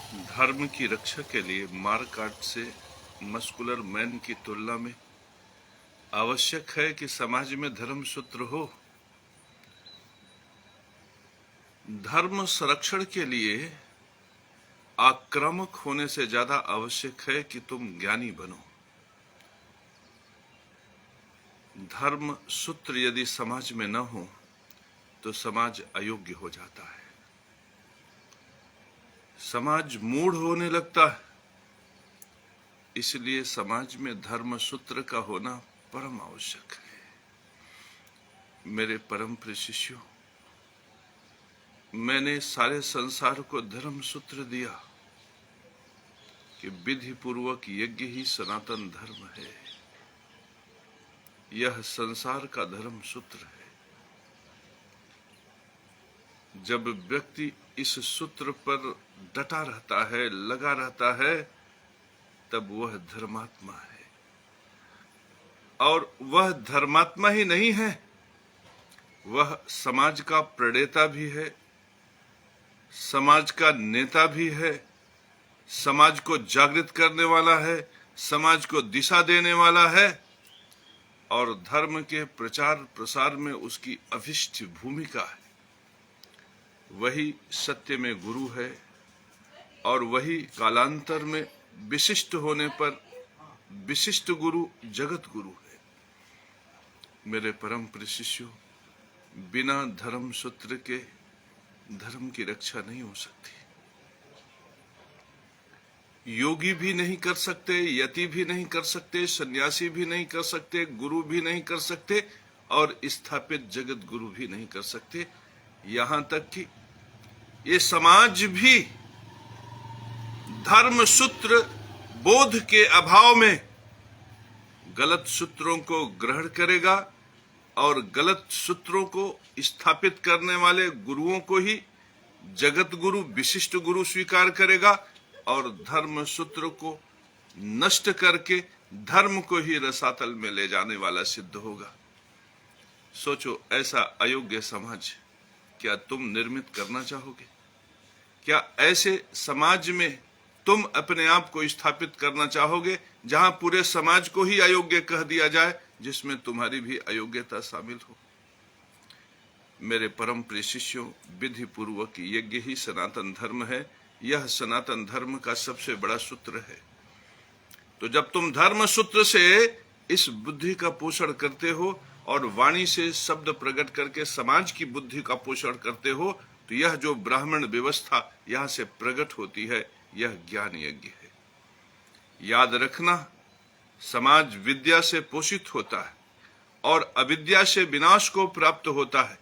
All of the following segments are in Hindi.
धर्म की रक्षा के लिए मारकाट से मस्कुलर मैन की तुलना में आवश्यक है कि समाज में धर्म सूत्र हो। धर्म संरक्षण के लिए आक्रामक होने से ज्यादा आवश्यक है कि तुम ज्ञानी बनो। धर्म सूत्र यदि समाज में न हो तो समाज अयोग्य हो जाता है, समाज मूढ़ होने लगता है। इसलिए समाज में धर्म सूत्र का होना परम आवश्यक है। मेरे परम प्रिय शिष्यों, मैंने सारे संसार को धर्म सूत्र दिया कि विधि पूर्वक यज्ञ ही सनातन धर्म है। यह संसार का धर्म सूत्र है। जब व्यक्ति इस सूत्र पर डटा रहता है, लगा रहता है, तब वह धर्मात्मा है। और वह धर्मात्मा ही नहीं है, वह समाज का प्रणेता भी है, समाज का नेता भी है, समाज को जागृत करने वाला है, समाज को दिशा देने वाला है। और धर्म के प्रचार प्रसार में उसकी अभिष्ट भूमिका है। वही सत्य में गुरु है और वही कालांतर में विशिष्ट होने पर विशिष्ट गुरु जगत गुरु है। मेरे परम प्रिय शिष्यों, बिना धर्म सूत्र के धर्म की रक्षा नहीं हो सकती। योगी भी नहीं कर सकते, यति भी नहीं कर सकते, सन्यासी भी नहीं कर सकते, गुरु भी नहीं कर सकते और स्थापित जगत गुरु भी नहीं कर सकते। यहां तक कि ये समाज भी धर्म सूत्र बोध के अभाव में गलत सूत्रों को ग्रहण करेगा और गलत सूत्रों को स्थापित करने वाले गुरुओं को ही जगत गुरु, विशिष्ट गुरु स्वीकार करेगा और धर्म सूत्र को नष्ट करके धर्म को ही रसातल में ले जाने वाला सिद्ध होगा। सोचो, ऐसा अयोग्य समाज क्या तुम निर्मित करना चाहोगे? क्या ऐसे समाज में तुम अपने आप को स्थापित करना चाहोगे जहां पूरे समाज को ही अयोग्य कह दिया जाए, जिसमें तुम्हारी भी अयोग्यता शामिल हो? मेरे परम प्रिय शिष्यों, विधि पूर्वक यज्ञ ही सनातन धर्म है। यह सनातन धर्म का सबसे बड़ा सूत्र है। तो जब तुम धर्म सूत्र से इस बुद्धि का पोषण करते हो और वाणी से शब्द प्रकट करके समाज की बुद्धि का पोषण करते हो, तो यह जो ब्राह्मण व्यवस्था यहां से प्रकट होती है, यह ज्ञान यज्ञ है। याद रखना, समाज विद्या से पोषित होता है और अविद्या से विनाश को प्राप्त होता है।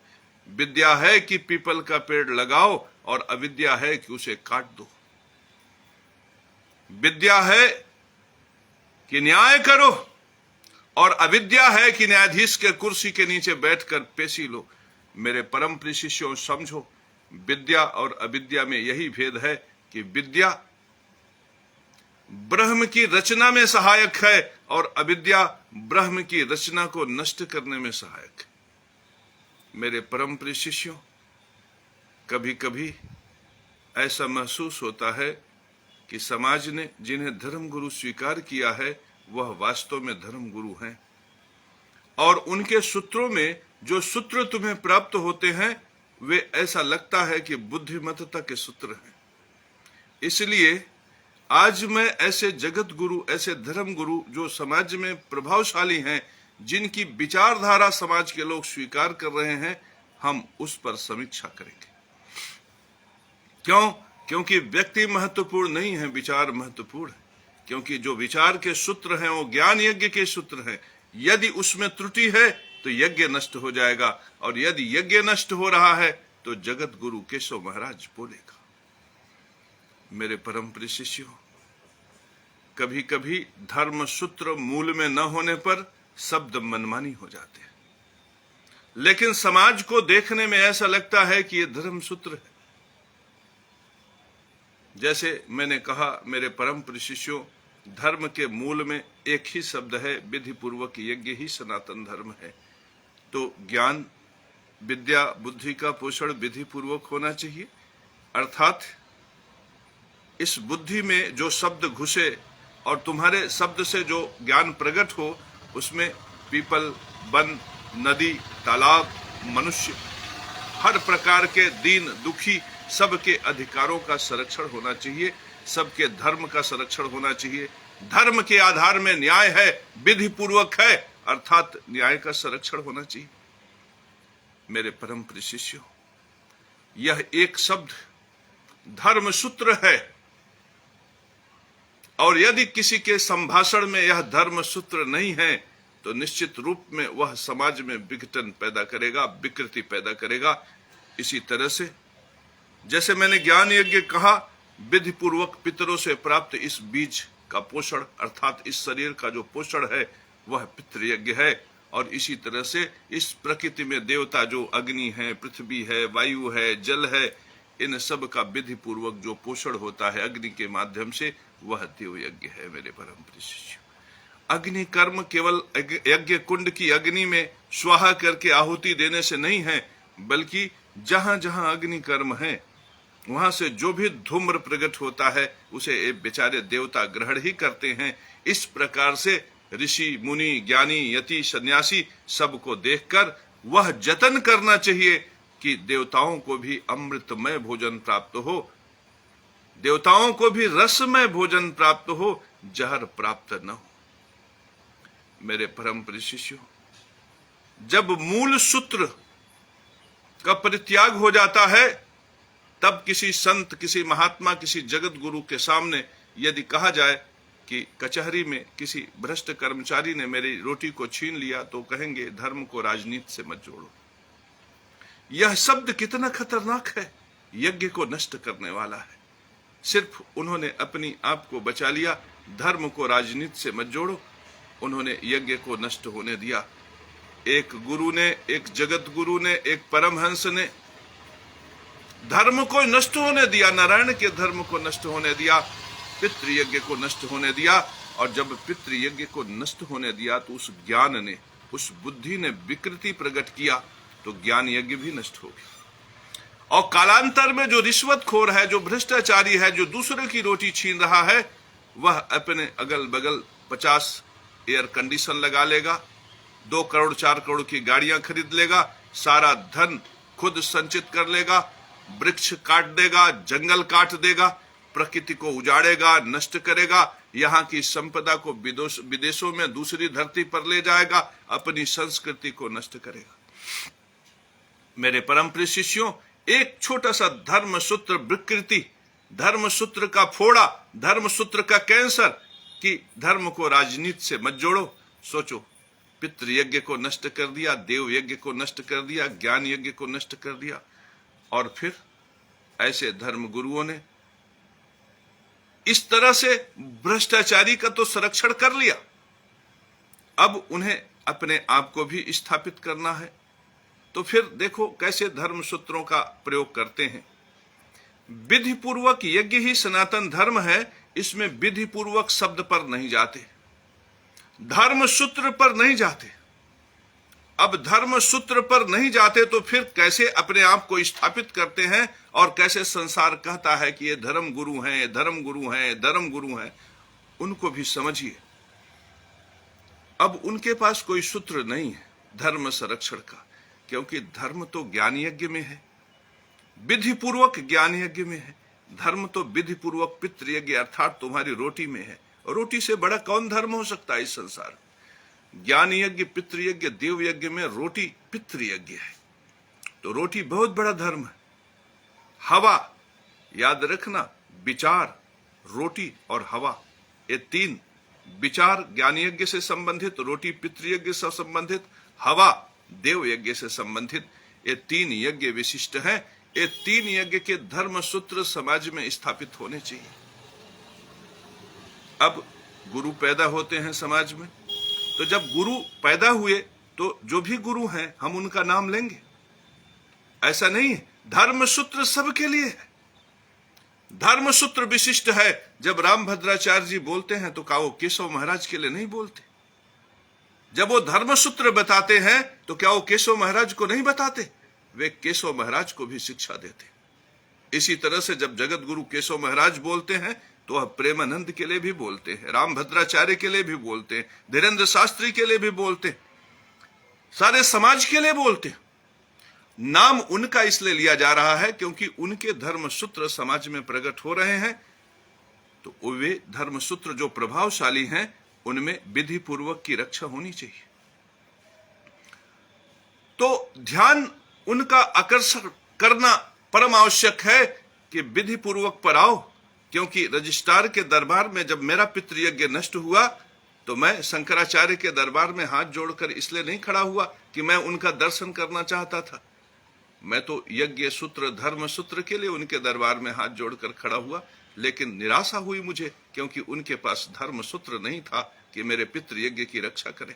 विद्या है कि पीपल का पेड़ लगाओ और अविद्या है कि उसे काट दो। विद्या है कि न्याय करो और अविद्या है कि न्यायाधीश के कुर्सी के नीचे बैठकर पेशी लो। मेरे परम प्रिय शिष्यों, समझो, विद्या और अविद्या में यही भेद है कि विद्या ब्रह्म की रचना में सहायक है और अविद्या ब्रह्म की रचना को नष्ट करने में सहायक है। मेरे परम प्रिय शिष्यों, कभी कभी ऐसा महसूस होता है कि समाज ने जिन्हें धर्म गुरु स्वीकार किया है वह वास्तव में धर्म गुरु हैं और उनके सूत्रों में जो सूत्र तुम्हें प्राप्त होते हैं वे ऐसा लगता है कि बुद्धिमत्ता के सूत्र हैं। इसलिए आज मैं ऐसे जगत गुरु, ऐसे धर्म गुरु जो समाज में प्रभावशाली हैं, जिनकी विचारधारा समाज के लोग स्वीकार कर रहे हैं, हम उस पर समीक्षा करेंगे। क्यों? क्योंकि व्यक्ति महत्वपूर्ण नहीं है, विचार महत्वपूर्ण है। क्योंकि जो विचार के सूत्र हैं वो ज्ञान यज्ञ के सूत्र हैं। यदि उसमें त्रुटि है तो यज्ञ नष्ट हो जाएगा और यदि यज्ञ नष्ट हो रहा है तो जगत गुरु केशव महाराज बोलेगा। मेरे परम प्रिय शिष्यों, कभी कभी धर्म सूत्र मूल में न होने पर शब्द मनमानी हो जाते हैं, लेकिन समाज को देखने में ऐसा लगता है कि यह धर्म सूत्र है। जैसे मैंने कहा, मेरे परम प्रिय शिष्यों, धर्म के मूल में एक ही शब्द है, विधि पूर्वक यज्ञ ही सनातन धर्म है। तो ज्ञान, विद्या, बुद्धि का पोषण विधि पूर्वक होना चाहिए, अर्थात इस बुद्धि में जो शब्द घुसे और तुम्हारे शब्द से जो ज्ञान प्रकट हो, उसमें पीपल, वन, नदी, तालाब, मनुष्य, हर प्रकार के दीन दुखी सबके अधिकारों का संरक्षण होना चाहिए, सबके धर्म का संरक्षण होना चाहिए। धर्म के आधार में न्याय है, विधि पूर्वक है, अर्थात न्याय का संरक्षण होना चाहिए। मेरे परम प्रिय शिष्यों, यह एक शब्द धर्म सूत्र है, और यदि किसी के संभाषण में यह धर्म सूत्र नहीं है तो निश्चित रूप में वह समाज में विघटन पैदा करेगा, विकृति पैदा करेगा। इसी तरह से जैसे मैंने ज्ञान यज्ञ कहा, विधि पूर्वक पितरों से प्राप्त इस बीज का पोषण अर्थात इस शरीर का जो पोषण है वह पितृ यज्ञ है। और इसी तरह से इस प्रकृति में देवता जो अग्नि है, पृथ्वी है, वायु है, जल है, इन सब का विधि पूर्वक जो पोषण होता है अग्नि के माध्यम से, वह देव यज्ञ है। मेरे परम प्रिय शिष्य, अग्नि कर्म केवल यज्ञ कुंड की अग्नि में स्वाहा करके आहुति देने से नहीं है, बल्कि जहां जहां अग्नि कर्म है वहां से जो भी धूम्र प्रकट होता है उसे बेचारे देवता ग्रहण ही करते हैं। इस प्रकार से ऋषि, मुनि, ज्ञानी, यति, सन्यासी सबको देखकर वह जतन करना चाहिए कि देवताओं को भी अमृतमय भोजन प्राप्त हो, देवताओं को भी रसमय भोजन प्राप्त हो, जहर प्राप्त न हो। मेरे परम प्रिय शिष्यों, जब मूल सूत्र का परित्याग हो जाता है, तब किसी संत, किसी महात्मा, किसी जगत गुरु के सामने यदि कहा जाए कि कचहरी में किसी भ्रष्ट कर्मचारी ने मेरी रोटी को छीन लिया, तो कहेंगे धर्म को राजनीति से मत जोड़ो। यह शब्द कितना खतरनाक है, यज्ञ को नष्ट करने वाला है। सिर्फ उन्होंने अपनी आप को बचा लिया, धर्म को राजनीति से मत जोड़ो, उन्होंने यज्ञ को नष्ट होने दिया। एक गुरु ने, एक जगत गुरु ने, एक परमहंस ने धर्म को नष्ट होने दिया, नारायण के धर्म को नष्ट होने दिया, पितृयज्ञ को नष्ट होने दिया। और जब पितृयज्ञ को नष्ट होने दिया तो उस ज्ञान ने, उस बुद्धि ने विकृति प्रकट किया, तो ज्ञान यज्ञ भी नष्ट हो गया। और कालांतर में जो रिश्वतखोर है, जो भ्रष्टाचारी है, जो दूसरे की रोटी छीन रहा है, वह अपने अगल बगल 50 एयर कंडीशन लगा लेगा, 2 करोड़ 4 करोड़ की गाड़ियां खरीद लेगा, सारा धन खुद संचित कर लेगा, वृक्ष काट देगा, जंगल काट देगा, प्रकृति को उजाड़ेगा, नष्ट करेगा, यहाँ की संपदा को विदेशों में दूसरी धरती पर ले जाएगा, अपनी संस्कृति को नष्ट करेगा। मेरे परम प्रिय शिष्यों, एक छोटा सा धर्म सूत्र विकृति, धर्म सूत्र का फोड़ा, धर्म सूत्र का कैंसर कि धर्म को राजनीति से मत जोड़ो। सोचो, पितृयज्ञ को नष्ट कर दिया, देव यज्ञ को नष्ट कर दिया, ज्ञान यज्ञ को नष्ट कर दिया, और फिर ऐसे धर्म गुरुओं ने इस तरह से भ्रष्टाचारी का तो संरक्षण कर लिया। अब उन्हें अपने आप को भी स्थापित करना है, तो फिर देखो कैसे धर्म सूत्रों का प्रयोग करते हैं। विधि पूर्वक यज्ञ ही सनातन धर्म है, इसमें विधि पूर्वक शब्द पर नहीं जाते, धर्म सूत्र पर नहीं जाते। अब धर्म सूत्र पर नहीं जाते तो फिर कैसे अपने आप को स्थापित करते हैं, और कैसे संसार कहता है कि ये धर्म गुरु हैं, धर्म गुरु हैं, धर्म गुरु हैं। उनको भी समझिए, अब उनके पास कोई सूत्र नहीं है धर्म संरक्षण का, क्योंकि धर्म तो ज्ञान यज्ञ में है, विधि पूर्वक ज्ञान यज्ञ में है। धर्म तो विधि पूर्वक पितृयज्ञ अर्थात तुम्हारी रोटी में है। रोटी से बड़ा कौन धर्म हो सकता है इस संसार? ज्ञान यज्ञ, पितृयज्ञ, देव यज्ञ में रोटी पितृयज्ञ है, तो रोटी बहुत बड़ा धर्म है। हवा, याद रखना, विचार, रोटी और हवा, ये 3 विचार ज्ञान यज्ञ से संबंधित, रोटी पितृयज्ञ से संबंधित, हवा देव यज्ञ से संबंधित, ये 3 यज्ञ विशिष्ट हैं। ये 3 यज्ञ के धर्म सूत्र समाज में स्थापित होने चाहिए। अब गुरु पैदा होते हैं समाज में, तो जब गुरु पैदा हुए तो जो भी गुरु हैं हम उनका नाम लेंगे, ऐसा नहीं है। धर्म सूत्र सबके लिए है, धर्म सूत्र विशिष्ट है। जब रामभद्राचार्य जी बोलते हैं तो क्या वो केशव महाराज के लिए नहीं बोलते? जब वो धर्म सूत्र बताते हैं तो क्या वो केशव महाराज को नहीं बताते? वे केशव महाराज को भी शिक्षा देते। इसी तरह से जब जगत गुरु केशव महाराज बोलते हैं तो वह प्रेमानंद के लिए भी बोलते हैं, रामभद्राचार्य के लिए भी बोलते हैं, धीरेन्द्र शास्त्री के लिए भी बोलते हैं, सारे समाज के लिए बोलते हैं। नाम उनका इसलिए लिया जा रहा है क्योंकि उनके धर्म सूत्र समाज में प्रकट हो रहे हैं। तो वे धर्म सूत्र जो प्रभावशाली हैं उनमें विधि पूर्वक की रक्षा होनी चाहिए। तो ध्यान उनका आकर्षण करना परम आवश्यक है कि विधि पूर्वक पर आओ, क्योंकि रजिस्ट्रार के दरबार में जब मेरा पितृयज्ञ नष्ट हुआ तो मैं शंकराचार्य के दरबार में हाथ जोड़कर इसलिए नहीं खड़ा हुआ कि मैं उनका दर्शन करना चाहता था। मैं तो यज्ञ सूत्र धर्म सूत्र के लिए उनके दरबार में हाथ जोड़कर खड़ा हुआ, लेकिन निराशा हुई मुझे, क्योंकि उनके पास धर्म सूत्र नहीं था कि मेरे पितृयज्ञ की रक्षा करें,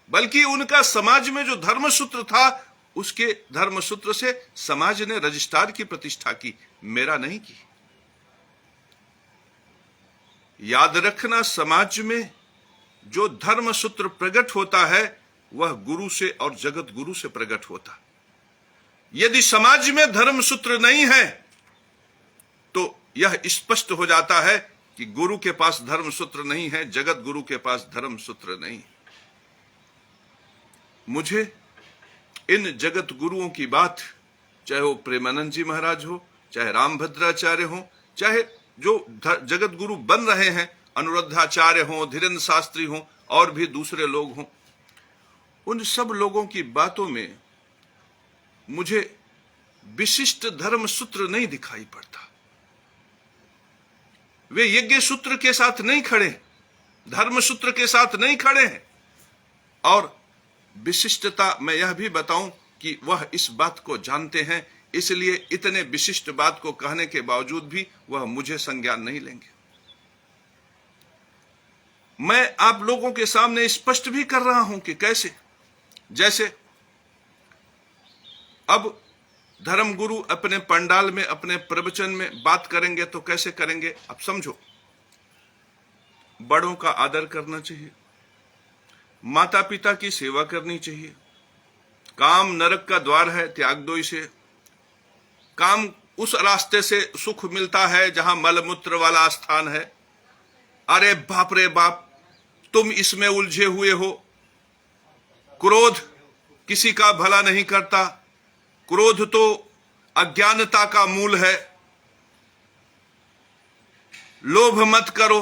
बल्कि उनका समाज में जो धर्म सूत्र था उसके धर्म सूत्र से समाज ने रजिस्ट्रार की प्रतिष्ठा की, मेरा नहीं की। याद रखना, समाज में जो धर्म सूत्र प्रकट होता है वह गुरु से और जगत गुरु से प्रकट होता। यदि समाज में धर्म सूत्र नहीं है तो यह स्पष्ट हो जाता है कि गुरु के पास धर्म सूत्र नहीं है, जगत गुरु के पास धर्म सूत्र नहीं। मुझे इन जगत गुरुओं की बात, चाहे वो प्रेमानंद जी महाराज हो, चाहे रामभद्राचार्य हो, चाहे जो जगत गुरु बन रहे हैं अनुरुद्धाचार्य हो, धीरेन्द्र शास्त्री हो और भी दूसरे लोग हों, उन सब लोगों की बातों में मुझे विशिष्ट धर्म सूत्र नहीं दिखाई पड़ता। वे यज्ञ सूत्र के साथ नहीं खड़े, धर्म सूत्र के साथ नहीं खड़े हैं। और विशिष्टता मैं यह भी बताऊं कि वह इस बात को जानते हैं, इसलिए इतने विशिष्ट बात को कहने के बावजूद भी वह मुझे संज्ञान नहीं लेंगे। मैं आप लोगों के सामने स्पष्ट भी कर रहा हूं कि कैसे, जैसे अब धर्मगुरु अपने पंडाल में अपने प्रवचन में बात करेंगे तो कैसे करेंगे। अब समझो, बड़ों का आदर करना चाहिए, माता पिता की सेवा करनी चाहिए, काम नरक का द्वार है, त्याग दो इसे। काम उस रास्ते से सुख मिलता है जहां मलमूत्र वाला स्थान है। अरे बाप रे बाप, तुम इसमें उलझे हुए हो। क्रोध किसी का भला नहीं करता, क्रोध तो अज्ञानता का मूल है। लोभ मत करो,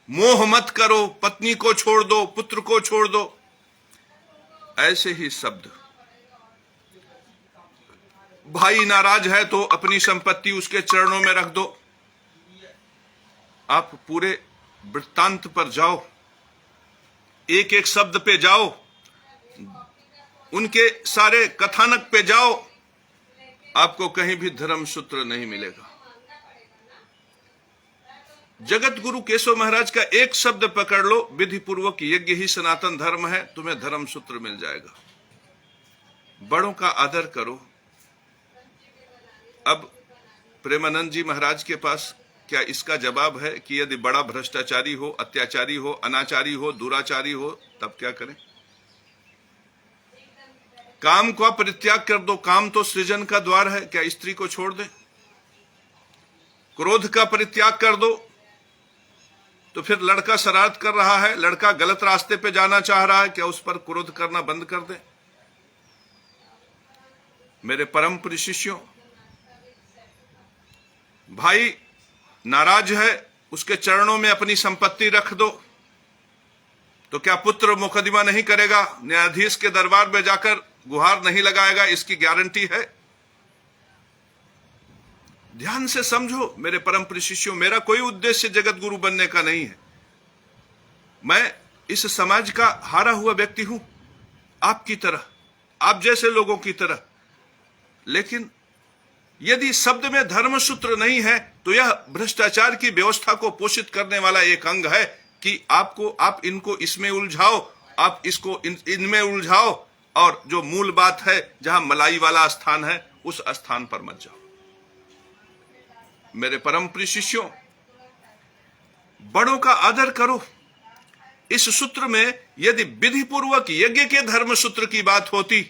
मोह मत करो, पत्नी को छोड़ दो, पुत्र को छोड़ दो, ऐसे ही शब्द। भाई नाराज है तो अपनी संपत्ति उसके चरणों में रख दो। आप पूरे वृत्तांत पर जाओ, एक एक शब्द पे जाओ, उनके सारे कथानक पे जाओ, आपको कहीं भी धर्म सूत्र नहीं मिलेगा। जगत गुरु केशव महाराज का एक शब्द पकड़ लो, विधि पूर्वक यज्ञ ही सनातन धर्म है, तुम्हें धर्म सूत्र मिल जाएगा। बड़ों का आदर करो। अब प्रेमानंद जी महाराज के पास क्या इसका जवाब है कि यदि बड़ा भ्रष्टाचारी हो, अत्याचारी हो, अनाचारी हो, दुराचारी हो, तब क्या करें? काम का परित्याग कर दो, काम तो सृजन का द्वार है, क्या स्त्री को छोड़ दे? क्रोध का परित्याग कर दो, तो फिर लड़का शरारत कर रहा है, लड़का गलत रास्ते पे जाना चाह रहा है, क्या उस पर क्रोध करना बंद कर दे? मेरे परम प्रिय शिष्यों, भाई नाराज है, उसके चरणों में अपनी संपत्ति रख दो, तो क्या पुत्र मुकदमा नहीं करेगा? न्यायाधीश के दरबार में जाकर गुहार नहीं लगाएगा? इसकी गारंटी है? ध्यान से समझो मेरे परम प्रिय शिष्यों, मेरा कोई उद्देश्य जगत गुरु बनने का नहीं है। मैं इस समाज का हारा हुआ व्यक्ति हूं, आपकी तरह, आप जैसे लोगों की तरह। लेकिन यदि शब्द में धर्म सूत्र नहीं है तो यह भ्रष्टाचार की व्यवस्था को पोषित करने वाला एक अंग है कि आप इनको इसमें उलझाओ, आप इसको इनमें उलझाओ, और जो मूल बात है जहां मलाई वाला स्थान है उस स्थान पर मत जाओ। मेरे परम प्रिय शिष्यों, बड़ों का आदर करो। इस सूत्र में यदि विधि पूर्वक यज्ञ के धर्म सूत्र की बात होती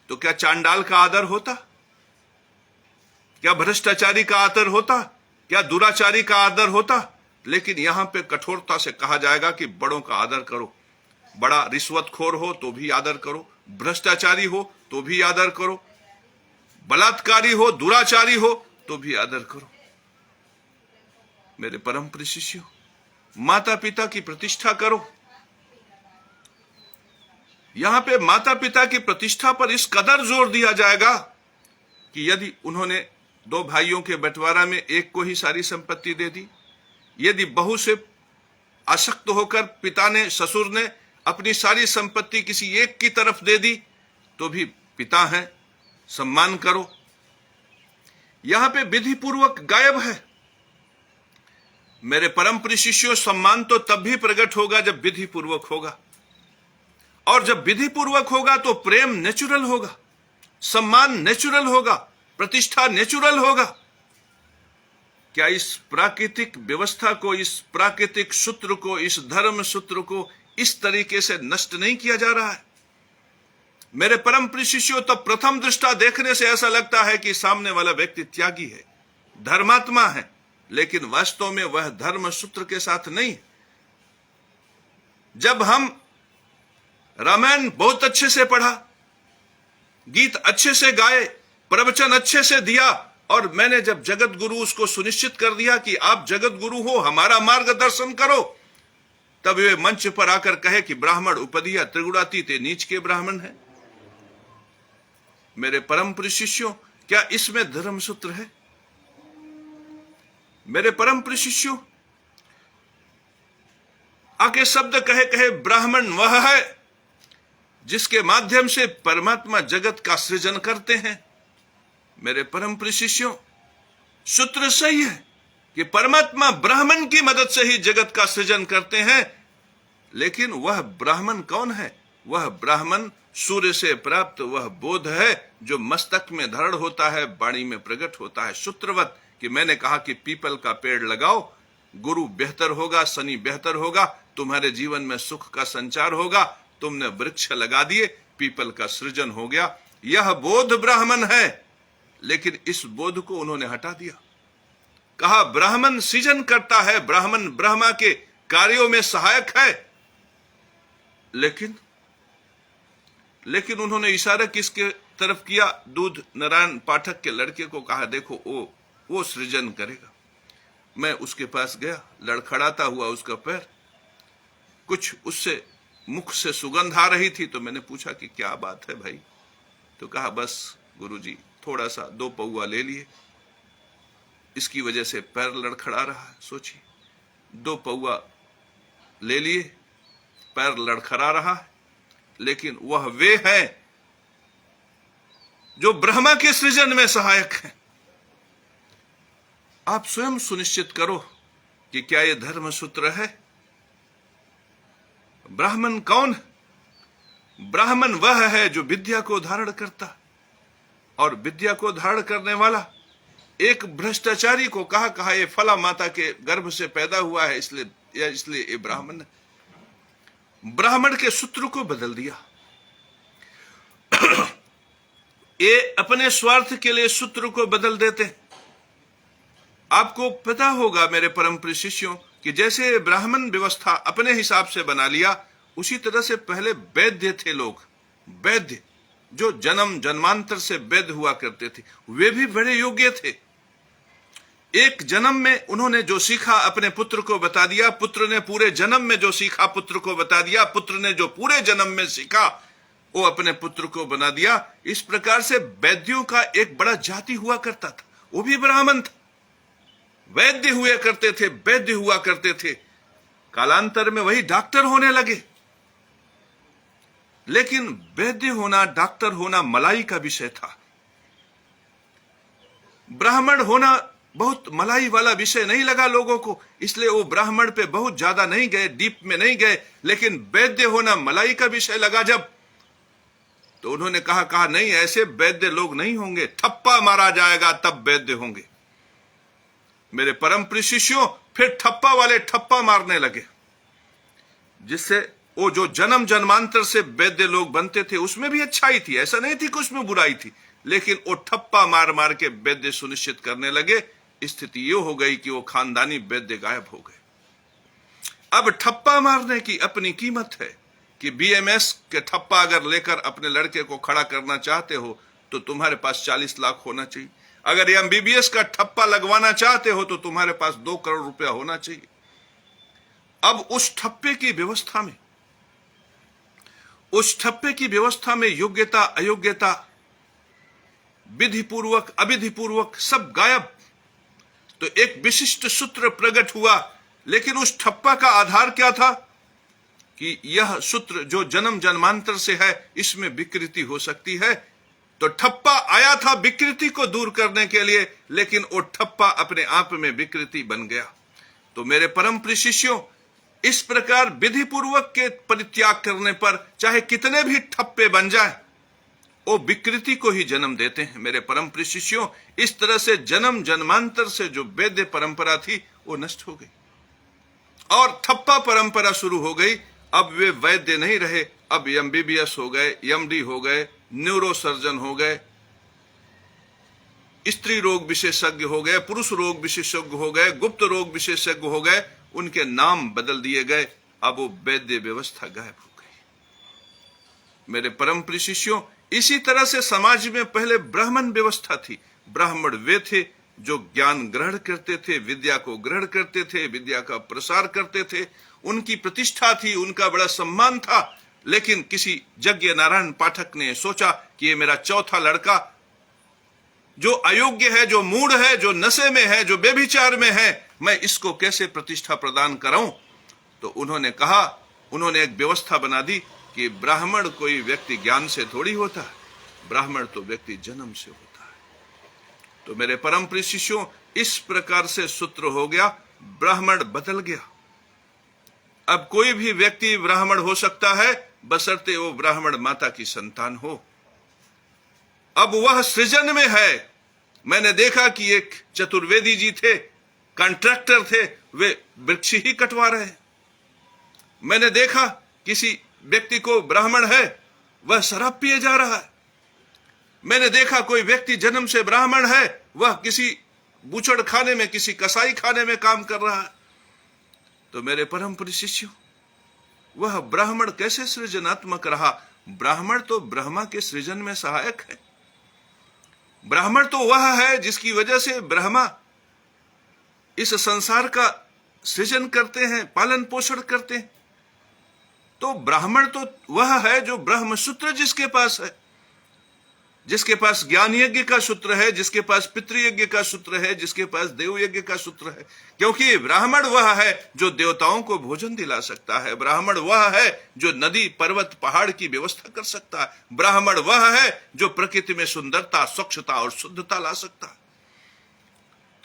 तो क्या चांडाल का आदर होता? क्या भ्रष्टाचारी का आदर होता? क्या दुराचारी का आदर होता? लेकिन यहां पे कठोरता से कहा जाएगा कि बड़ों का आदर करो। बड़ा रिश्वतखोर हो तो भी आदर करो, भ्रष्टाचारी हो तो भी आदर करो, बलात्कारी हो, दुराचारी हो तो भी आदर करो। मेरे परम प्रिय शिष्यों, माता पिता की प्रतिष्ठा करो। यहां पे माता पिता की प्रतिष्ठा पर इस कदर जोर दिया जाएगा कि यदि उन्होंने दो भाइयों के बंटवारा में एक को ही सारी संपत्ति दे दी, यदि बहू से आसक्त होकर पिता ने, ससुर ने अपनी सारी संपत्ति किसी एक की तरफ दे दी, तो भी पिता है, सम्मान करो। यहां पे विधि पूर्वक गायब है। मेरे परम प्रिय शिष्यों, सम्मान तो तब भी प्रकट होगा जब विधि पूर्वक होगा, और जब विधि पूर्वक होगा तो प्रेम नेचुरल होगा, सम्मान नेचुरल होगा, प्रतिष्ठा नेचुरल होगा। क्या इस प्राकृतिक व्यवस्था को, इस प्राकृतिक सूत्र को, इस धर्म सूत्र को इस तरीके से नष्ट नहीं किया जा रहा है? मेरे परम प्रिय शिष्यों, तब प्रथम दृष्टा देखने से ऐसा लगता है कि सामने वाला व्यक्ति त्यागी है, धर्मात्मा है, लेकिन वास्तव में वह धर्म सूत्र के साथ नहीं। जब हम रामायण बहुत अच्छे से पढ़ा, गीत अच्छे से गाए, प्रवचन अच्छे से दिया, और मैंने जब जगत गुरु उसको सुनिश्चित कर दिया कि आप जगत गुरु हो, हमारा मार्गदर्शन करो, तब वे मंच पर आकर कहे कि ब्राह्मण उपदिया त्रिगुणातीत नीच के ब्राह्मण है। मेरे परम प्रिय शिष्यों, क्या इसमें धर्म सूत्र है? मेरे परम प्रिय शिष्यों, आगे शब्द कहे कहे ब्राह्मण वह है जिसके माध्यम से परमात्मा जगत का सृजन करते हैं। मेरे परम प्रिय शिष्यों, सूत्र सही है कि परमात्मा ब्राह्मण की मदद से ही जगत का सृजन करते हैं, लेकिन वह ब्राह्मण कौन है? वह ब्राह्मण सूर्य से प्राप्त वह बोध है जो मस्तक में धरण होता है, वाणी में प्रकट होता है। सूत्रवत कि मैंने कहा कि पीपल का पेड़ लगाओ, गुरु बेहतर होगा, शनि बेहतर होगा, तुम्हारे जीवन में सुख का संचार होगा। तुमने वृक्ष लगा दिए, पीपल का सृजन हो गया। यह बोध ब्राह्मण है, लेकिन इस बोध को उन्होंने हटा दिया। कहा ब्राह्मण सृजन करता है, ब्राह्मण ब्रह्मा के कार्यों में सहायक है, लेकिन उन्होंने इशारा किसके तरफ किया? दूध नारायण पाठक के लड़के को कहा देखो वो सृजन करेगा। मैं उसके पास गया, लड़खड़ाता हुआ उसका पैर, कुछ उससे मुख से सुगंध आ रही थी, तो मैंने पूछा कि क्या बात है भाई? तो कहा बस गुरुजी थोड़ा सा 2 पौआ ले लिए, इसकी वजह से पैर लड़खड़ा रहा है। सोचिए, 2 पौआ ले लिए, पैर लड़खड़ा रहा है, लेकिन वह वे है जो ब्रह्मा के सृजन में सहायक है। आप स्वयं सुनिश्चित करो कि क्या यह धर्म सूत्र है? ब्राह्मण कौन? ब्राह्मण वह है जो विद्या को धारण करता, और विद्या को धारण करने वाला एक भ्रष्टाचारी को कहा ये फला माता के गर्भ से पैदा हुआ है, इसलिए ये ब्राह्मण है। ब्राह्मण के सूत्र को बदल दिया। ये अपने स्वार्थ के लिए सूत्र को बदल देते। आपको पता होगा मेरे परम प्रिय शिष्यों कि जैसे ब्राह्मण व्यवस्था अपने हिसाब से बना लिया, उसी तरह से पहले वैद्य थे लोग, वैद्य जो जन्म जन्मांतर से वैद्य हुआ करते थे, वे भी बड़े योग्य थे। एक जन्म में उन्होंने जो सीखा अपने पुत्र को बता दिया, पुत्र ने पूरे जन्म में जो सीखा पुत्र को बता दिया, पुत्र ने जो पूरे जन्म में सीखा वो अपने पुत्र को बना दिया। इस प्रकार से वैद्यों का एक बड़ा जाति हुआ करता था, वो भी ब्राह्मण था, वैद्य हुए करते थे, वैद्य हुआ करते थे। कालांतर में वही डॉक्टर होने लगे, लेकिन वैद्य होना, डॉक्टर होना मलाई का विषय था। ब्राह्मण होना बहुत मलाई वाला विषय नहीं लगा लोगों को, इसलिए वो ब्राह्मण पे बहुत ज्यादा नहीं गए, डीप में नहीं गए। लेकिन वैद्य होना मलाई का विषय लगा जब, तो उन्होंने कहा नहीं, ऐसे वैद्य लोग नहीं होंगे, ठप्पा मारा जाएगा तब वैद्य होंगे। मेरे परम प्रिय शिष्यों, फिर ठप्पा वाले ठप्पा मारने लगे, जिससे वो जो जन्म जन्मांतर से वैद्य लोग बनते थे उसमें भी अच्छाई थी, ऐसा नहीं थी कि उसमें बुराई थी, लेकिन वो ठप्पा मार मार के वैद्य सुनिश्चित करने लगे। स्थिति ये हो गई कि वो खानदानी वैद्य गायब हो गए। अब ठप्पा मारने की अपनी कीमत है कि बीएमएस के ठप्पा अगर लेकर अपने लड़के को खड़ा करना चाहते हो तो तुम्हारे पास 40 लाख होना चाहिए। अगर एमबीबीएस का ठप्पा लगवाना चाहते हो तो तुम्हारे पास 2 करोड़ रुपया होना चाहिए। अब उस ठप्पे की व्यवस्था में योग्यता अयोग्यता, विधिपूर्वक अविधिपूर्वक सब गायब। तो एक विशिष्ट सूत्र प्रकट हुआ, लेकिन उस ठप्पा का आधार क्या था कि यह सूत्र जो जन्म जन्मांतर से है, इसमें विकृति हो सकती है। तो ठप्पा आया था विकृति को दूर करने के लिए, लेकिन वो ठप्पा अपने आप में विकृति बन गया। तो मेरे परम प्रिय शिष्यों, इस प्रकार विधि पूर्वक के परित्याग करने पर चाहे कितने भी ठप्पे बन जाए, वो विकृति को ही जन्म देते हैं। मेरे परम प्रिय शिष्यों, इस तरह से जन्म जन्मांतर से जो वैद्य परंपरा थी वो नष्ट हो गई और ठप्पा परंपरा शुरू हो गई। अब वे वैद्य नहीं रहे, अब एमबीबीएस हो गए, एमडी हो गए, न्यूरो सर्जन हो गए, स्त्री रोग विशेषज्ञ हो गए, पुरुष रोग विशेषज्ञ हो गए, गुप्त रोग विशेषज्ञ हो गए। उनके नाम बदल दिए गए। अब वो वैद्य व्यवस्था गायब हो गई। मेरे परम प्रिय शिष्यों, इसी तरह से समाज में पहले ब्राह्मण व्यवस्था थी। ब्राह्मण वे थे जो ज्ञान ग्रहण करते थे, विद्या को ग्रहण करते थे, विद्या का प्रसार करते थे। उनकी प्रतिष्ठा थी, उनका बड़ा सम्मान था। लेकिन किसी यज्ञ नारायण पाठक ने सोचा कि ये मेरा चौथा लड़का जो अयोग्य है, जो मूढ़ है, जो नशे में है, जो व्यभिचार में है, मैं इसको कैसे प्रतिष्ठा प्रदान कराऊं। तो उन्होंने एक व्यवस्था बना दी कि ब्राह्मण कोई व्यक्ति ज्ञान से थोड़ी होता है, ब्राह्मण तो व्यक्ति जन्म से होता है। तो मेरे परम प्रिय शिष्यों, इस प्रकार से सूत्र हो गया, ब्राह्मण बदल गया। अब कोई भी व्यक्ति ब्राह्मण हो सकता है, बशर्ते वो ब्राह्मण माता की संतान हो। अब वह सृजन में है। मैंने देखा कि एक चतुर्वेदी जी थे, कॉन्ट्रैक्टर थे, वे वृक्ष ही कटवा रहे हैं। मैंने देखा किसी व्यक्ति को ब्राह्मण है, वह शराब पिए जा रहा है। मैंने देखा कोई व्यक्ति जन्म से ब्राह्मण है, वह किसी बूचड़ खाने में, किसी कसाई खाने में काम कर रहा है। तो मेरे परम प्रिय शिष्यों, वह ब्राह्मण कैसे सृजनात्मक रहा? ब्राह्मण तो ब्रह्मा के सृजन में सहायक है। ब्राह्मण तो वह है जिसकी वजह से ब्रह्मा इस संसार का सृजन करते हैं, पालन पोषण करते हैं। तो ब्राह्मण तो वह है जो ब्रह्म सूत्र जिसके पास है, जिसके पास ज्ञान यज्ञ का सूत्र है, जिसके पास पितृयज्ञ का सूत्र है, जिसके पास देव यज्ञ का सूत्र है। क्योंकि ब्राह्मण वह है जो देवताओं को भोजन दिला सकता है। ब्राह्मण वह है जो नदी पर्वत पहाड़ की व्यवस्था कर सकता है। ब्राह्मण वह है जो प्रकृति में सुंदरता, स्वच्छता और शुद्धता ला सकता है।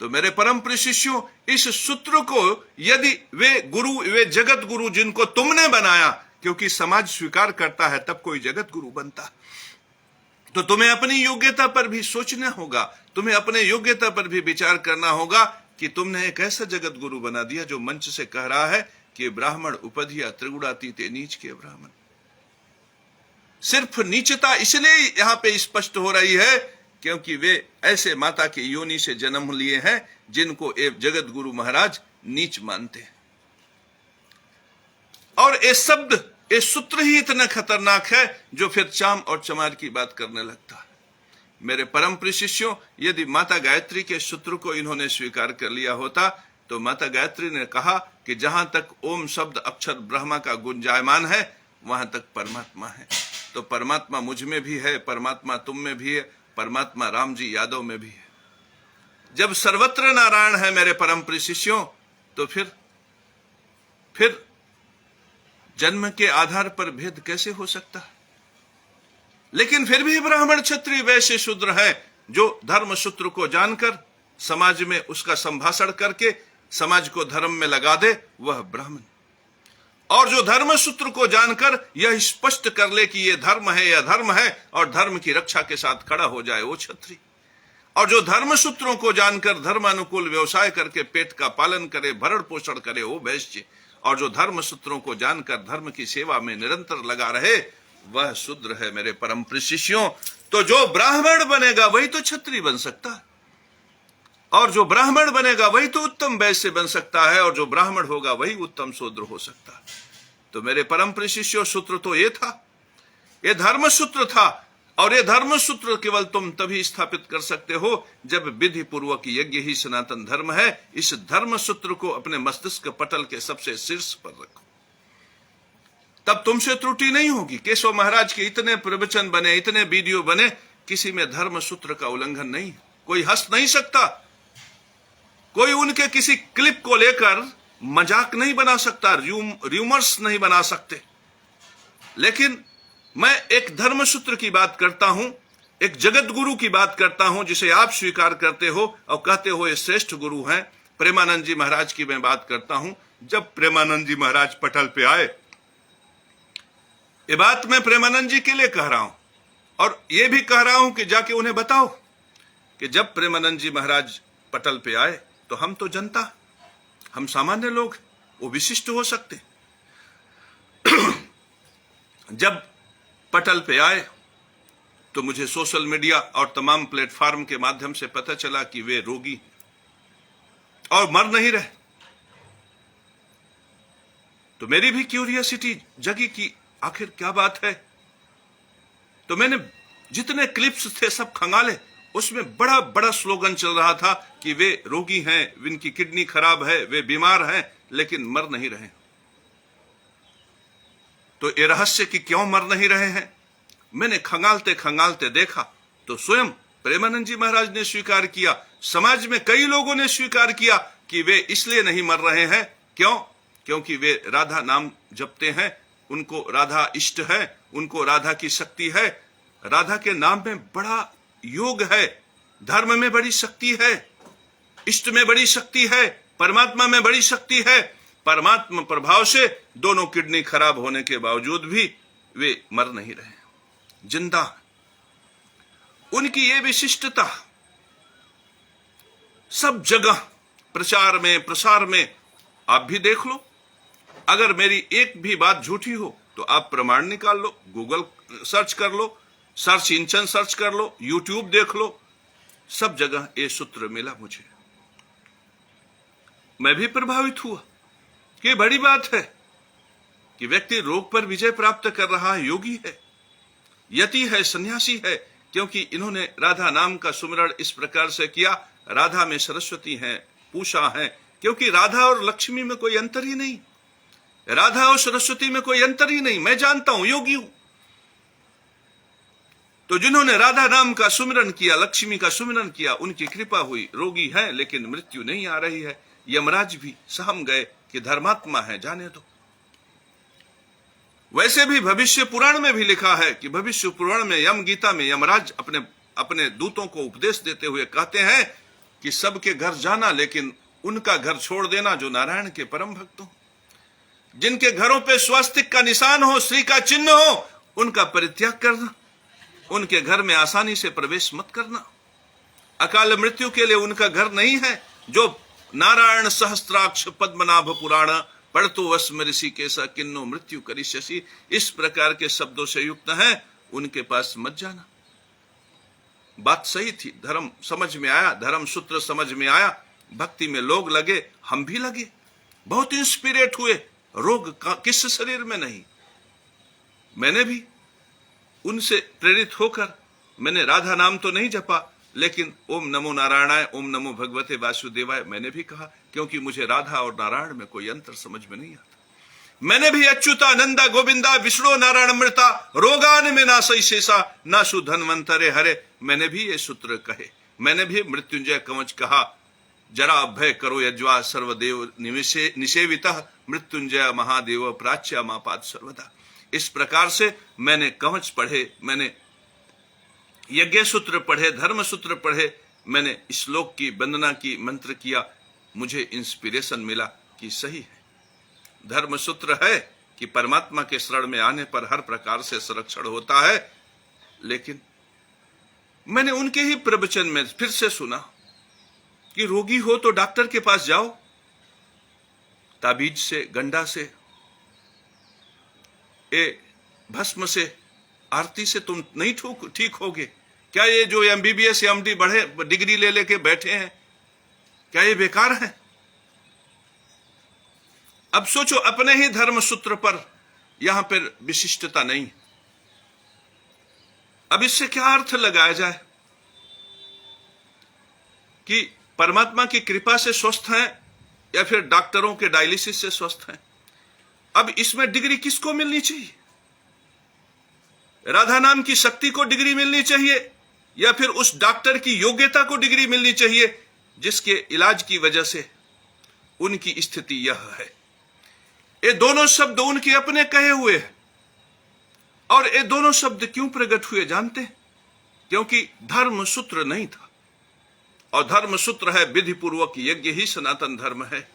तो मेरे परम प्रिय शिष्यों, इस सूत्र को यदि वे जगत गुरु जिनको तुमने बनाया, क्योंकि समाज स्वीकार करता है तब कोई जगत गुरु बनता है, तो तुम्हें अपनी योग्यता पर भी सोचना होगा, तुम्हें अपने योग्यता पर भी विचार करना होगा कि तुमने एक ऐसा जगत गुरु बना दिया जो मंच से कह रहा है कि ब्राह्मण उपधिया त्रिगुणातीते नीच के ब्राह्मण। सिर्फ नीचता इसलिए यहां पे स्पष्ट हो रही है क्योंकि वे ऐसे माता की योनि से जन्म लिए हैं जिनको एक जगत गुरु महाराज नीच मानते हैं। और ये सूत्र ही इतना खतरनाक है जो फिर चाम और चमार की बात करने लगता है। मेरे परम प्रिय शिष्यों, यदि माता गायत्री के सूत्र को इन्होंने स्वीकार कर लिया होता तो माता गायत्री ने कहा कि जहां तक ओम शब्द अक्षर ब्रह्मा का गुंजायमान है वहां तक परमात्मा है। तो परमात्मा मुझ में भी है, परमात्मा तुम में भी है, परमात्मा राम जी यादव में भी है। जब सर्वत्र नारायण है मेरे परम प्रिय शिष्यों, तो फिर जन्म के आधार पर भेद कैसे हो सकता है? लेकिन फिर भी ब्राह्मण क्षत्रिय वैश्य शूद्र है जो धर्म सूत्र को जानकर समाज में उसका संभाषण करके समाज को धर्म में लगा दे, वह ब्राह्मण। और जो धर्म सूत्र को जानकर यह स्पष्ट कर ले कि यह धर्म है, यह धर्म है, और धर्म की रक्षा के साथ खड़ा हो जाए, वो क्षत्रिय। और जो धर्म सूत्रों को जानकर धर्मानुकूल व्यवसाय करके पेट का पालन करे, भरण पोषण करे, वो वैश्य। और जो धर्म सूत्रों को जानकर धर्म की सेवा में निरंतर लगा रहे, वह शूद्र है मेरे परम प्रिय शिष्यों। तो जो ब्राह्मण बनेगा वही तो क्षत्रिय बन सकता है, और जो ब्राह्मण बनेगा वही तो उत्तम वैश्य बन सकता है, और जो ब्राह्मण होगा वही उत्तम शूद्र हो सकता है। तो मेरे परम प्रिय शिष्यों, सूत्र तो ये था, ये धर्म सूत्र था, और ये धर्म सूत्र केवल तुम तभी स्थापित कर सकते हो जब विधि पूर्वक यज्ञ ही सनातन धर्म है। इस धर्म सूत्र को अपने मस्तिष्क पटल के सबसे शीर्ष पर रखो, तब तुमसे त्रुटि नहीं होगी। केशव महाराज के इतने प्रवचन बने, इतने वीडियो बने, किसी में धर्म सूत्र का उल्लंघन नहीं। कोई हंस नहीं सकता, कोई उनके किसी क्लिप को लेकर मजाक नहीं बना सकता, र्यूमर्स नहीं बना सकते। लेकिन मैं एक धर्म सूत्र की बात करता हूं, एक जगत गुरु की बात करता हूं, जिसे आप स्वीकार करते हो और कहते हो ये श्रेष्ठ गुरु हैं। प्रेमानंद जी महाराज की मैं बात करता हूं। जब प्रेमानंद जी महाराज पटल पे आए, ये बात मैं प्रेमानंद जी के लिए कह रहा हूं, और ये भी कह रहा हूं कि जाके उन्हें बताओ कि जब प्रेमानंद जी महाराज पटल पे आए तो हम तो जनता, हम सामान्य लोग, वो विशिष्ट हो सकते। जब पटल पे आए तो मुझे सोशल मीडिया और तमाम प्लेटफॉर्म के माध्यम से पता चला कि वे रोगी और मर नहीं रहे। तो मेरी भी क्यूरियोसिटी जगी कि आखिर क्या बात है। तो मैंने जितने क्लिप्स थे सब खंगाले, उसमें बड़ा बड़ा स्लोगन चल रहा था कि वे रोगी हैं, इनकी किडनी खराब है, वे बीमार हैं, लेकिन मर नहीं रहे। तो ये रहस्य कि क्यों मर नहीं रहे हैं, मैंने खंगालते खंगालते देखा तो स्वयं प्रेमानंद जी महाराज ने स्वीकार किया, समाज में कई लोगों ने स्वीकार किया कि वे इसलिए नहीं मर रहे हैं। क्यों? क्योंकि वे राधा नाम जपते हैं, उनको राधा इष्ट है, उनको राधा की शक्ति है। राधा के नाम में बड़ा योग है, धर्म में बड़ी शक्ति है, इष्ट में बड़ी शक्ति है, परमात्मा में बड़ी शक्ति है। परमात्मा प्रभाव से दोनों किडनी खराब होने के बावजूद भी वे मर नहीं रहे, जिंदा। उनकी ये विशिष्टता सब जगह प्रचार में प्रसार में आप भी देख लो। अगर मेरी एक भी बात झूठी हो तो आप प्रमाण निकाल लो, गूगल सर्च कर लो, सर्च इंजन सर्च कर लो, यूट्यूब देख लो, सब जगह ये सूत्र मिला मुझे। मैं भी प्रभावित हुआ कि बड़ी बात है कि व्यक्ति रोग पर विजय प्राप्त कर रहा है, योगी है, यति है, सन्यासी है, क्योंकि इन्होंने राधा नाम का सुमिरण इस प्रकार से किया। राधा में सरस्वती है, पूषा है, क्योंकि राधा और लक्ष्मी में कोई अंतर ही नहीं, राधा और सरस्वती में कोई अंतर ही नहीं। मैं जानता हूं, योगी हूं। तो जिन्होंने राधा नाम का सुमिरन किया, लक्ष्मी का सुमिरन किया, उनकी कृपा हुई, रोगी है लेकिन मृत्यु नहीं आ रही है। यमराज भी सहम गए कि धर्मात्मा है, जाने दो। वैसे भी भविष्य पुराण में भी लिखा है कि भविष्य पुराण में यम गीता में यमराज अपने दूतों को उपदेश देते हुए कहते हैं कि सबके घर जाना, लेकिन उनका घर छोड़ देना जो नारायण के परम भक्त हो, जिनके घरों पे स्वास्तिक का निशान हो, श्री का चिन्ह हो, उनका परित्याग करना, उनके घर में आसानी से प्रवेश मत करना। अकाल मृत्यु के लिए उनका घर नहीं है। जो नारायण सहस्त्राक्ष पद्मनाभ पुराण पढ़तो वस्म ऋषि केसा किन्नो मृत्यु करिष्यसि, इस प्रकार के शब्दों से युक्त हैं, उनके पास मत जाना। बात सही थी, धर्म समझ में आया, धर्म सूत्र समझ में आया, भक्ति में लोग लगे, हम भी लगे, बहुत इंस्पिरेट हुए। रोग किस शरीर में नहीं। मैंने भी उनसे प्रेरित होकर मैंने राधा नाम तो नहीं जपा, लेकिन ओम नमो नारायणाय, ओम नमो भगवते वासुदेवाय मैंने भी कहा, क्योंकि मुझे राधा और नारायण में कोई अंतर समझ में नहीं आता। मैंने भी अच्युता नंदा गोविंदा विष्णु नारायण मृता रोगान में नासई शेषा नासु धनवंतरे हरे, मैंने भी ये सूत्र कहे। मैंने भी मृत्युंजय कवच कहा, जरा अभय करो यज्वा सर्वदेव निषेवितः मृत्युंजय महादेव प्राच्या मापाद सर्वदा। इस प्रकार से मैंने कवच पढ़े, मैंने यज्ञ सूत्र पढ़े, धर्म सूत्र पढ़े, मैंने श्लोक की वंदना की, मंत्र किया, मुझे इंस्पिरेशन मिला कि सही है। धर्म सूत्र है कि परमात्मा के शरण में आने पर हर प्रकार से संरक्षण होता है। लेकिन मैंने उनके ही प्रवचन में फिर से सुना कि रोगी हो तो डॉक्टर के पास जाओ, ताबीज से, गंडा से, भस्म से आरती से तुम नहीं ठीक होगे? क्या ये जो MBBS या MD बढ़े डिग्री ले लेके बैठे हैं, क्या ये बेकार है? अब सोचो, अपने ही धर्म सूत्र पर यहां पर विशिष्टता नहीं। अब इससे क्या अर्थ लगाया जाए कि परमात्मा की कृपा से स्वस्थ हैं या फिर डॉक्टरों के डायलिसिस से स्वस्थ हैं? अब इसमें डिग्री किसको मिलनी चाहिए? राधा नाम की शक्ति को डिग्री मिलनी चाहिए या फिर उस डॉक्टर की योग्यता को डिग्री मिलनी चाहिए जिसके इलाज की वजह से उनकी स्थिति यह है? ये दोनों शब्द उनके अपने कहे हुए हैं। और ये दोनों शब्द क्यों प्रकट हुए जानते हैं? क्योंकि धर्म सूत्र नहीं था, और धर्म सूत्र है विधि पूर्वक यज्ञ ही सनातन धर्म है।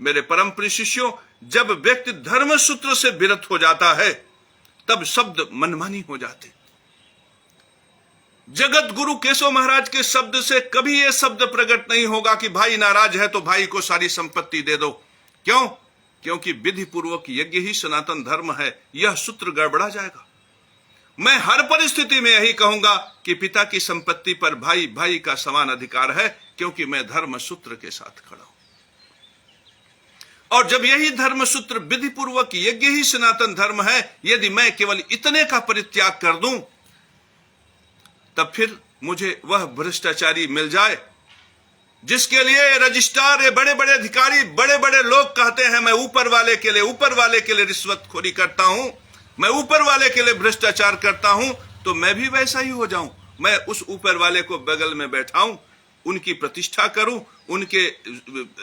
मेरे परम प्रिय शिष्यों, जब व्यक्ति धर्म सूत्र से विरत हो जाता है तब शब्द मनमानी हो जाते। जगत गुरु केशव महाराज के शब्द से कभी यह शब्द प्रकट नहीं होगा कि भाई नाराज है तो भाई को सारी संपत्ति दे दो। क्यों? क्योंकि विधि पूर्वक यज्ञ ही सनातन धर्म है। यह सूत्र गड़बड़ा जाएगा। मैं हर परिस्थिति में यही कहूंगा कि पिता की संपत्ति पर भाई भाई का समान अधिकार है, क्योंकि मैं धर्म सूत्र के साथ खड़ा हूं। और जब यही धर्म सूत्र विधि पूर्वक यज्ञ ही सनातन धर्म है, यदि मैं केवल इतने का परित्याग कर दूं, तब फिर मुझे वह भ्रष्टाचारी मिल जाए जिसके लिए रजिस्ट्रार, ये बड़े बड़े अधिकारी, बड़े बड़े लोग कहते हैं मैं ऊपर वाले के लिए रिश्वतखोरी करता हूं, मैं ऊपर वाले के लिए भ्रष्टाचार करता हूं, तो मैं भी वैसा ही हो जाऊं। मैं उस ऊपर वाले को बगल में बैठाऊं, उनकी प्रतिष्ठा करूं, उनके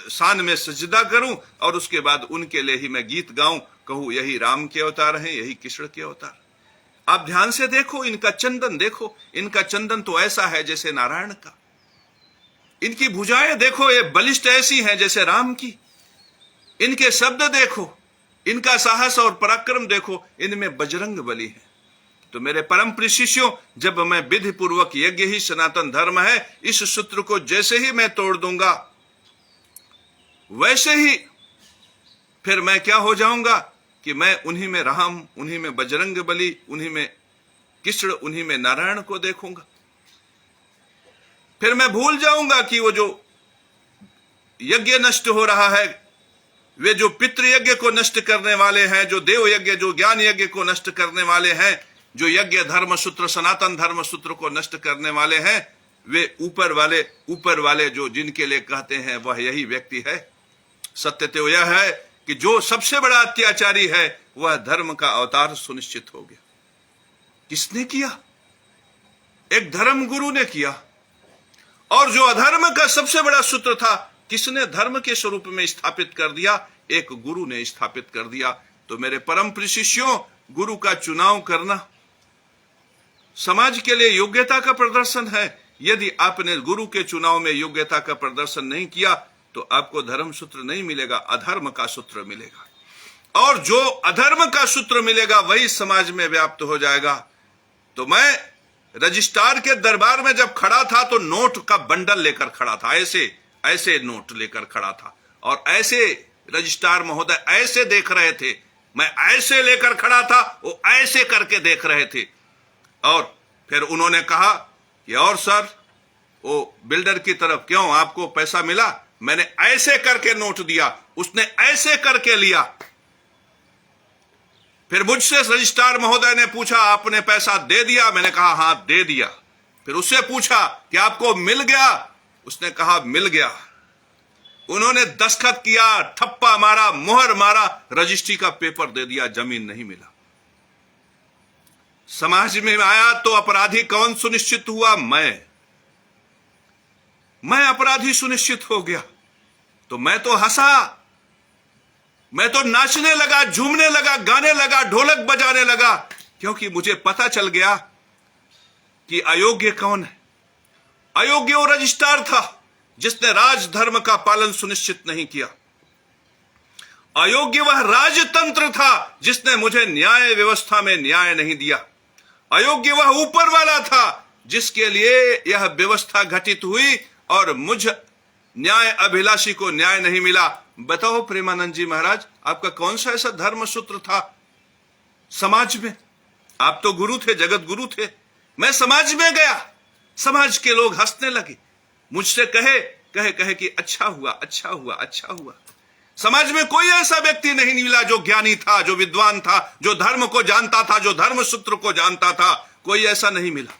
शान में सजदा करूं, और उसके बाद उनके लिए ही मैं गीत गाऊं, कहूं यही राम के अवतार हैं, यही कृष्ण के अवतार। आप ध्यान से देखो, इनका चंदन देखो, इनका चंदन तो ऐसा है जैसे नारायण का। इनकी भुजाएं देखो, ये बलिष्ठ ऐसी हैं जैसे राम की। इनके शब्द देखो, इनका साहस और पराक्रम देखो, इनमें बजरंग बली है। तो मेरे परम प्रिय शिष्यों, जब मैं विधि पूर्वक यज्ञ ही सनातन धर्म है, इस सूत्र को जैसे ही मैं तोड़ दूंगा, वैसे ही फिर मैं क्या हो जाऊंगा कि मैं उन्हीं में राम, उन्हीं में बजरंग बली, उन्हीं में कृष्ण, उन्हीं में नारायण को देखूंगा। फिर मैं भूल जाऊंगा कि वो जो यज्ञ नष्ट हो रहा है, वे जो पितृ यज्ञ को नष्ट करने वाले हैं, जो देव यज्ञ, जो ज्ञान यज्ञ को नष्ट करने वाले हैं, जो यज्ञ धर्म सूत्र, सनातन धर्म सूत्र को नष्ट करने वाले हैं, वे ऊपर वाले जो जिनके लिए कहते हैं वह यही व्यक्ति है। सत्य तो यह है कि जो सबसे बड़ा अत्याचारी है वह धर्म का अवतार सुनिश्चित हो गया। किसने किया? एक धर्म गुरु ने किया। और जो अधर्म का सबसे बड़ा सूत्र था, किसने धर्म के स्वरूप में स्थापित कर दिया? एक गुरु ने स्थापित कर दिया। तो मेरे परम प्रिय शिष्यों, गुरु का चुनाव करना समाज के लिए योग्यता का प्रदर्शन है। यदि आपने गुरु के चुनाव में योग्यता का प्रदर्शन नहीं किया तो आपको धर्म सूत्र नहीं मिलेगा, अधर्म का सूत्र मिलेगा। और जो अधर्म का सूत्र मिलेगा वही समाज में व्याप्त हो जाएगा। तो मैं रजिस्ट्रार के दरबार में जब खड़ा था तो नोट का बंडल लेकर खड़ा था, ऐसे नोट लेकर खड़ा था, और ऐसे रजिस्ट्रार महोदय ऐसे देख रहे थे, मैं ऐसे लेकर खड़ा था, वो ऐसे करके देख रहे थे। और फिर उन्होंने कहा कि और सर, वो बिल्डर की तरफ, क्यों आपको पैसा मिला? मैंने ऐसे करके नोट दिया, उसने ऐसे करके लिया। फिर मुझसे रजिस्ट्रार महोदय ने पूछा आपने पैसा दे दिया? मैंने कहा हां दे दिया। फिर उससे पूछा कि आपको मिल गया? उसने कहा मिल गया। उन्होंने दस्तखत किया, ठप्पा मारा, मोहर मारा, रजिस्ट्री का पेपर दे दिया, जमीन नहीं मिला। समाज में आया तो अपराधी कौन सुनिश्चित हुआ? मैं अपराधी सुनिश्चित हो गया। तो मैं तो हंसा, मैं तो नाचने लगा, झूमने लगा, गाने लगा, ढोलक बजाने लगा, क्योंकि मुझे पता चल गया कि अयोग्य कौन है। अयोग्य वो रजिस्ट्रार था जिसने राजधर्म का पालन सुनिश्चित नहीं किया। अयोग्य वह राजतंत्र था जिसने मुझे न्याय व्यवस्था में न्याय नहीं दिया। अयोग्य वह ऊपर वाला था जिसके लिए यह व्यवस्था घटित हुई और मुझ न्याय अभिलाषी को न्याय नहीं मिला। बताओ प्रेमानंद जी महाराज, आपका कौन सा ऐसा धर्म सूत्र था समाज में? आप तो गुरु थे, जगत गुरु थे। मैं समाज में गया, समाज के लोग हंसने लगे, मुझसे कहे कहे कहे कि अच्छा हुआ, अच्छा हुआ, अच्छा हुआ। समाज में कोई ऐसा व्यक्ति नहीं मिला जो ज्ञानी था, जो विद्वान था, जो धर्म को जानता था, जो धर्म सूत्र को जानता था। कोई ऐसा नहीं मिला।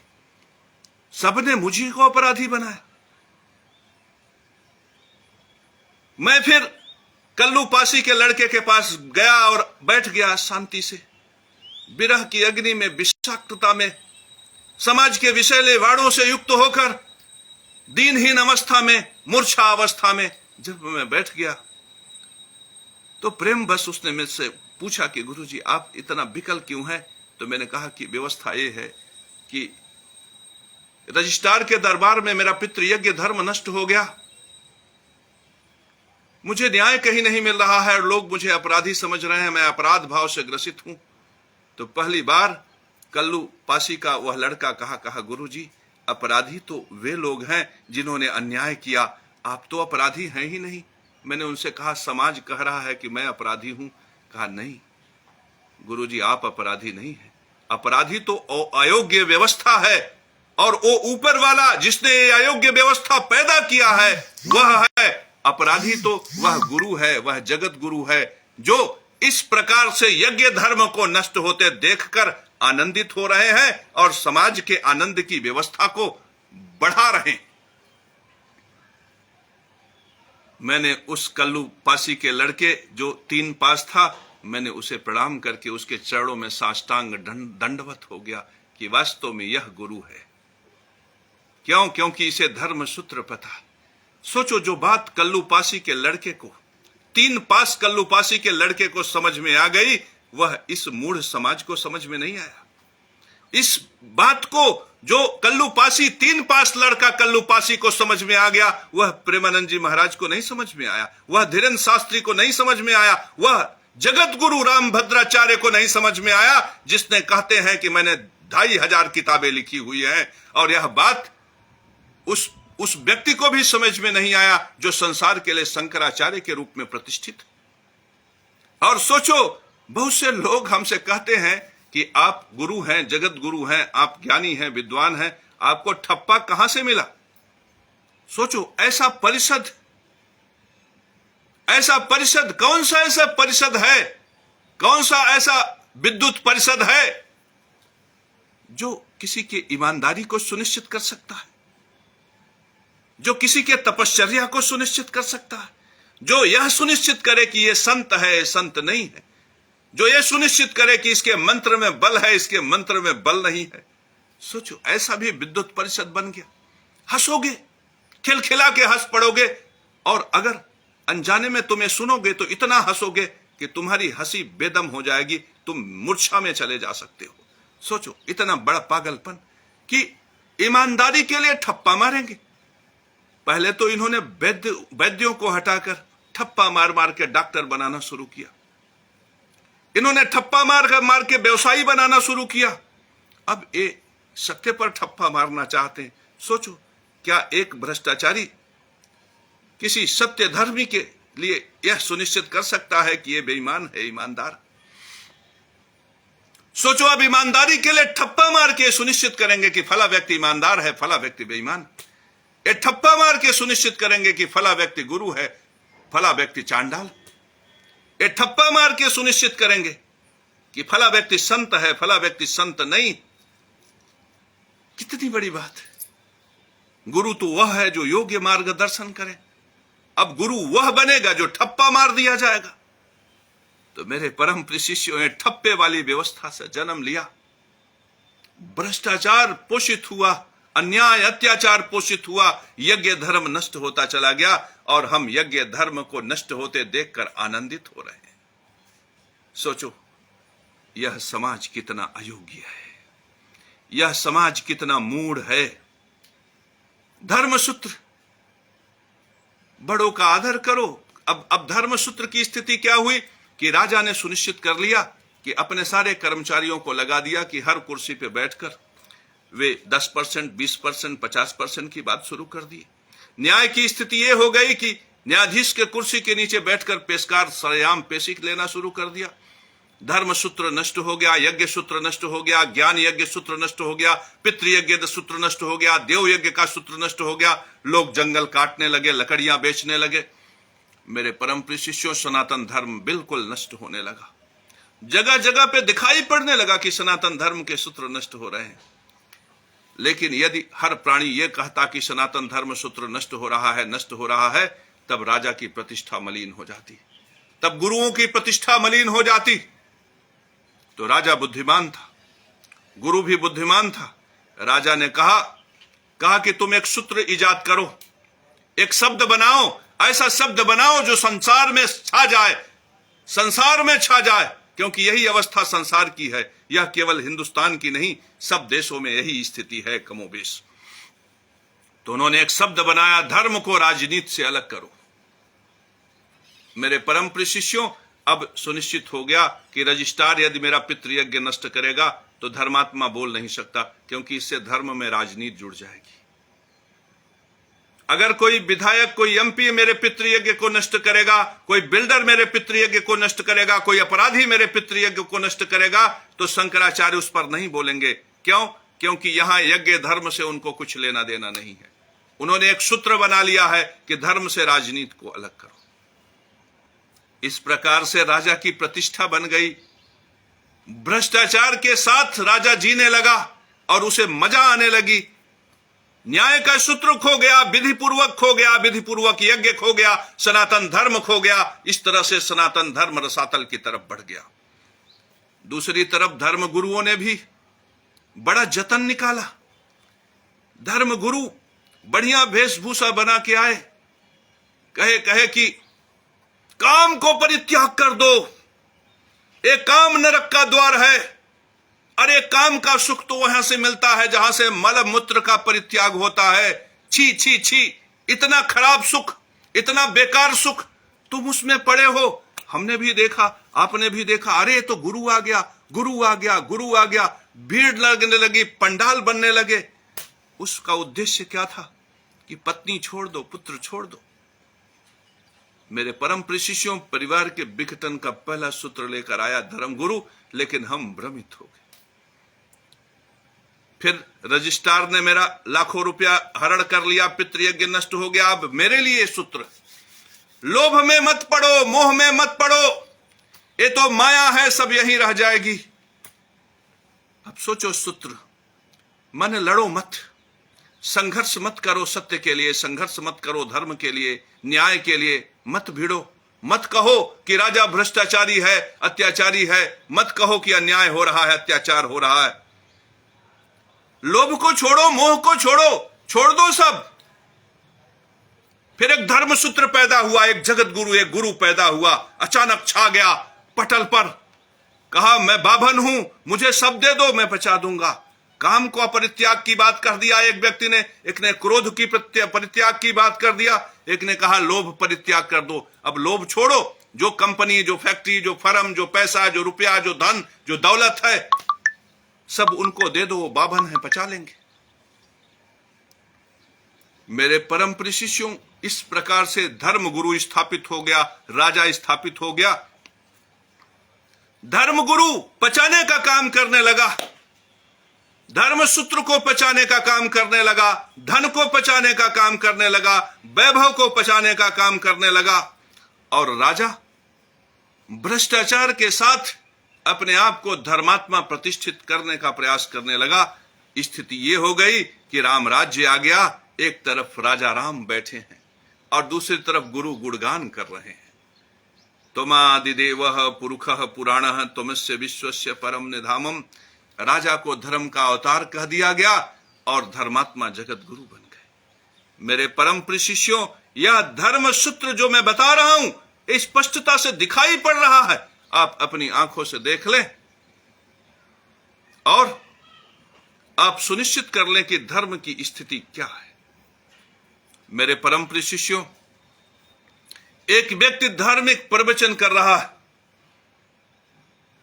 सबने मुझी को अपराधी बनाया। मैं फिर कल्लू पासी के लड़के के पास गया और बैठ गया शांति से। विरह की अग्नि में, विषाक्तता में, समाज के विषैले वाणों से युक्त होकर, दीनहीन अवस्था में, मूर्छा अवस्था में जब मैं बैठ गया तो प्रेम बस उसने मुझसे पूछा कि गुरुजी आप इतना विकल क्यों हैं? तो मैंने कहा कि व्यवस्था ये है कि रजिस्ट्रार के दरबार में मेरा पितृयज्ञ धर्म नष्ट हो गया, मुझे न्याय कहीं नहीं मिल रहा है और लोग मुझे अपराधी समझ रहे हैं, मैं अपराध भाव से ग्रसित हूं। तो पहली बार कल्लू पासी का वह लड़का कहा गुरुजी अपराधी तो वे लोग हैं जिन्होंने अन्याय किया, आप तो अपराधी हैं ही नहीं। मैंने उनसे कहा समाज कह रहा है कि मैं अपराधी हूं। कहा नहीं गुरुजी आप अपराधी नहीं हैं, अपराधी तो अयोग्य व्यवस्था है, और वो ऊपर वाला जिसने ये अयोग्य व्यवस्था पैदा किया है वह है अपराधी। तो वह गुरु है, वह जगत गुरु है जो इस प्रकार से यज्ञ धर्म को नष्ट होते देखकर आनंदित हो रहे हैं और समाज के आनंद की व्यवस्था को बढ़ा रहे हैं। मैंने उस कल्लू पासी के लड़के जो 3 पास था, मैंने उसे प्रणाम करके उसके चरणों में साष्टांग दंडवत हो गया कि वास्तव में यह गुरु है। क्यों? क्योंकि इसे धर्म सूत्र पता। सोचो जो बात कल्लू पासी के लड़के को, 3 पास कल्लू पासी के लड़के को समझ में आ गई, वह इस मूढ़ समाज को समझ में नहीं आया। इस बात को जो कल्लू पासी 3 पास लड़का कल्लू पासी को समझ में आ गया, वह प्रेमानंद जी महाराज को नहीं समझ में आया, वह धीरेन्द्र शास्त्री को नहीं समझ में आया, वह जगत गुरु रामभद्राचार्य को नहीं समझ में आया, जिसने कहते हैं कि मैंने 2500 किताबें लिखी हुई हैं। और यह बात उस व्यक्ति को भी समझ में नहीं आया जो संसार के लिए शंकराचार्य के रूप में प्रतिष्ठित। और सोचो बहुत से लोग हमसे कहते हैं कि आप गुरु हैं, जगत गुरु हैं, आप ज्ञानी हैं, विद्वान हैं, आपको ठप्पा कहां से मिला? सोचो ऐसा परिषद कौन सा ऐसा परिषद है, कौन सा ऐसा विद्युत परिषद है जो किसी के ईमानदारी को सुनिश्चित कर सकता है, जो किसी के तपश्चर्या को सुनिश्चित कर सकता है, जो यह सुनिश्चित करे कि यह संत है, संत नहीं है, जो यह सुनिश्चित करे कि इसके मंत्र में बल है, इसके मंत्र में बल नहीं है। सोचो ऐसा भी विद्युत परिषद बन गया। हंसोगे, खिलखिला के हंस पड़ोगे, और अगर अनजाने में तुम्हें सुनोगे तो इतना हंसोगे कि तुम्हारी हंसी बेदम हो जाएगी, तुम मूर्छा में चले जा सकते हो। सोचो इतना बड़ा पागलपन कि ईमानदारी के लिए ठप्पा मारेंगे। पहले तो इन्होंने वैद्यों को हटाकर ठप्पा मार मार के डॉक्टर बनाना शुरू किया, इन्होंने ठप्पा मार के व्यवसायी बनाना शुरू किया, अब ये सत्य पर ठप्पा मारना चाहते हैं। सोचो क्या एक भ्रष्टाचारी किसी सत्य धर्मी के लिए यह सुनिश्चित कर सकता है कि यह बेईमान है, ईमानदार? सोचो अब ईमानदारी के लिए ठप्पा मार के सुनिश्चित करेंगे कि फला व्यक्ति ईमानदार है, फला व्यक्ति बेईमान। ये ठप्पा मार के सुनिश्चित करेंगे कि फला व्यक्ति गुरु है, फला व्यक्ति चांडाल। ये ठप्पा मार के सुनिश्चित करेंगे कि फला व्यक्ति संत है, फला व्यक्ति संत नहीं। कितनी बड़ी बात है। गुरु तो वह है जो योग्य मार्गदर्शन करे। अब गुरु वह बनेगा जो ठप्पा मार दिया जाएगा। तो मेरे परम प्रिय शिष्यों ने ठप्पे वाली व्यवस्था से जन्म लिया, भ्रष्टाचार पोषित हुआ, अन्याय अत्याचार पोषित हुआ, यज्ञ धर्म नष्ट होता चला गया, और हम यज्ञ धर्म को नष्ट होते देखकर आनंदित हो रहे हैं। सोचो यह समाज कितना अयोग्य है, यह समाज कितना मूढ़ है। धर्म सूत्र, बड़ों का आदर करो। अब धर्म सूत्र की स्थिति क्या हुई कि राजा ने सुनिश्चित कर लिया कि अपने सारे कर्मचारियों को लगा दिया कि हर कुर्सी पे बैठकर वे 10%, 20%, 50% की बात शुरू कर दी। न्याय की स्थिति यह हो गई कि न्यायाधीश के कुर्सी के नीचे बैठकर पेशकार सरेआम पेशी लेना शुरू कर दिया। धर्म सूत्र नष्ट हो गया, यज्ञ सूत्र नष्ट हो गया, ज्ञान यज्ञ सूत्र नष्ट हो गया, पितृयज्ञ सूत्र नष्ट हो गया, देव यज्ञ का सूत्र नष्ट हो गया, लोग जंगल काटने लगे, लकड़ियां बेचने लगे। मेरे परम प्रिय शिष्यों, सनातन धर्म बिल्कुल नष्ट होने लगा। जगह जगह पे दिखाई पड़ने लगा कि सनातन धर्म के सूत्र नष्ट हो रहे हैं। लेकिन यदि हर प्राणी यह कहता कि सनातन धर्म सूत्र नष्ट हो रहा है, नष्ट हो रहा है, तब राजा की प्रतिष्ठा मलिन हो जाती, तब गुरुओं की प्रतिष्ठा मलिन हो जाती। तो राजा बुद्धिमान था, गुरु भी बुद्धिमान था। राजा ने कहा कि तुम एक सूत्र इजाद करो, एक शब्द बनाओ, ऐसा शब्द बनाओ जो संसार में छा जाए, संसार में छा जाए, क्योंकि यही अवस्था संसार की है। यह केवल हिंदुस्तान की नहीं, सब देशों में यही स्थिति है कमोबेश। तो उन्होंने एक शब्द बनाया, धर्म को राजनीति से अलग करो। मेरे परम प्रिय शिष्यों, अब सुनिश्चित हो गया कि रजिस्ट्रार यदि मेरा पितृयज्ञ नष्ट करेगा तो धर्मात्मा बोल नहीं सकता, क्योंकि इससे धर्म में राजनीति जुड़ जाएगी। अगर कोई विधायक, कोई एमपी मेरे पितृयज्ञ को नष्ट करेगा, कोई बिल्डर मेरे पितृयज्ञ को नष्ट करेगा, कोई अपराधी मेरे पितृयज्ञ को नष्ट करेगा, तो शंकराचार्य उस पर नहीं बोलेंगे। क्यों? क्योंकि यहां यज्ञ धर्म से उनको कुछ लेना देना नहीं है। उन्होंने एक सूत्र बना लिया है कि धर्म से राजनीति को अलग करो। इस प्रकार से राजा की प्रतिष्ठा बन गई। भ्रष्टाचार के साथ राजा जीने लगा और उसे मजा आने लगी। न्याय का सूत्र खो गया, विधि पूर्वक खो गया, विधि पूर्वक यज्ञ खो गया, सनातन धर्म खो गया। इस तरह से सनातन धर्म रसातल की तरफ बढ़ गया। दूसरी तरफ धर्म गुरुओं ने भी बड़ा जतन निकाला। धर्म गुरु बढ़िया वेशभूषा बना के आए, कहे कि काम को परित्याग कर दो, एक काम नरक का द्वार है। अरे काम का सुख तो वहां से मिलता है जहां से मल मूत्र का परित्याग होता है। छी छी छी, इतना खराब सुख, इतना बेकार सुख तुम उसमें पड़े हो। हमने भी देखा, आपने भी देखा, अरे तो गुरु आ गया, गुरु आ गया, गुरु आ गया, भीड़ लगने लगी, पंडाल बनने लगे। उसका उद्देश्य क्या था? कि पत्नी छोड़ दो, पुत्र छोड़ दो। मेरे परम प्रिय शिष्यों, परिवार के विघटन का पहला सूत्र लेकर आया धर्मगुरु, लेकिन हम भ्रमित हो गए। फिर रजिस्ट्रार ने मेरा लाखों रुपया हरण कर लिया, पितृयज्ञ नष्ट हो गया। अब मेरे लिए सूत्र, लोभ में मत पड़ो, मोह में मत पड़ो, ये तो माया है, सब यहीं रह जाएगी। अब सोचो सूत्र, मन लड़ो मत, संघर्ष मत करो सत्य के लिए, संघर्ष मत करो धर्म के लिए, न्याय के लिए मत भिड़ो। मत कहो कि राजा भ्रष्टाचारी है, अत्याचारी है, मत कहो कि अन्याय हो रहा है, अत्याचार हो रहा है। लोभ को छोड़ो, मोह को छोड़ो, छोड़ दो सब। फिर एक धर्म सूत्र पैदा हुआ, एक जगत गुरु, एक गुरु पैदा हुआ, अचानक छा गया पटल पर। कहा मैं बाभन हूं, मुझे सब दे दो, मैं बचा दूंगा। काम को परित्याग की बात कर दिया एक व्यक्ति ने, एक ने क्रोध की परित्याग की बात कर दिया, एक ने कहा लोभ परित्याग कर दो। अब लोभ छोड़ो, जो कंपनी, जो फैक्ट्री, जो फर्म, जो पैसा, जो रुपया, जो धन, जो दौलत है, सब उनको दे दो, वो बाभन है, बचा लेंगे। मेरे परम प्रिय शिष्यों, इस प्रकार से धर्म गुरु स्थापित हो गया, राजा स्थापित हो गया। धर्म गुरु बचाने का काम करने लगा, धर्म सूत्र को बचाने का काम करने लगा, धन को बचाने का काम करने लगा, वैभव को बचाने का काम करने लगा। और राजा भ्रष्टाचार के साथ अपने आप को धर्मात्मा प्रतिष्ठित करने का प्रयास करने लगा। स्थिति ये हो गई कि राम राज्य आ गया। एक तरफ राजा राम बैठे हैं और दूसरी तरफ गुरु गुणगान कर रहे हैं। त्वमादिदेवः पुरुषः पुराणः त्वमस्य विश्वस्य परम निधामम्। राजा को धर्म का अवतार कह दिया गया और धर्मात्मा जगत गुरु बन गए। मेरे परम प्रिय शिष्यों, यह धर्म सूत्र जो मैं बता रहा हूं स्पष्टता से दिखाई पड़ रहा है। आप अपनी आंखों से देख लें और आप सुनिश्चित कर लें कि धर्म की स्थिति क्या है। मेरे परम प्रिय शिष्यों, एक व्यक्ति धार्मिक प्रवचन कर रहा है,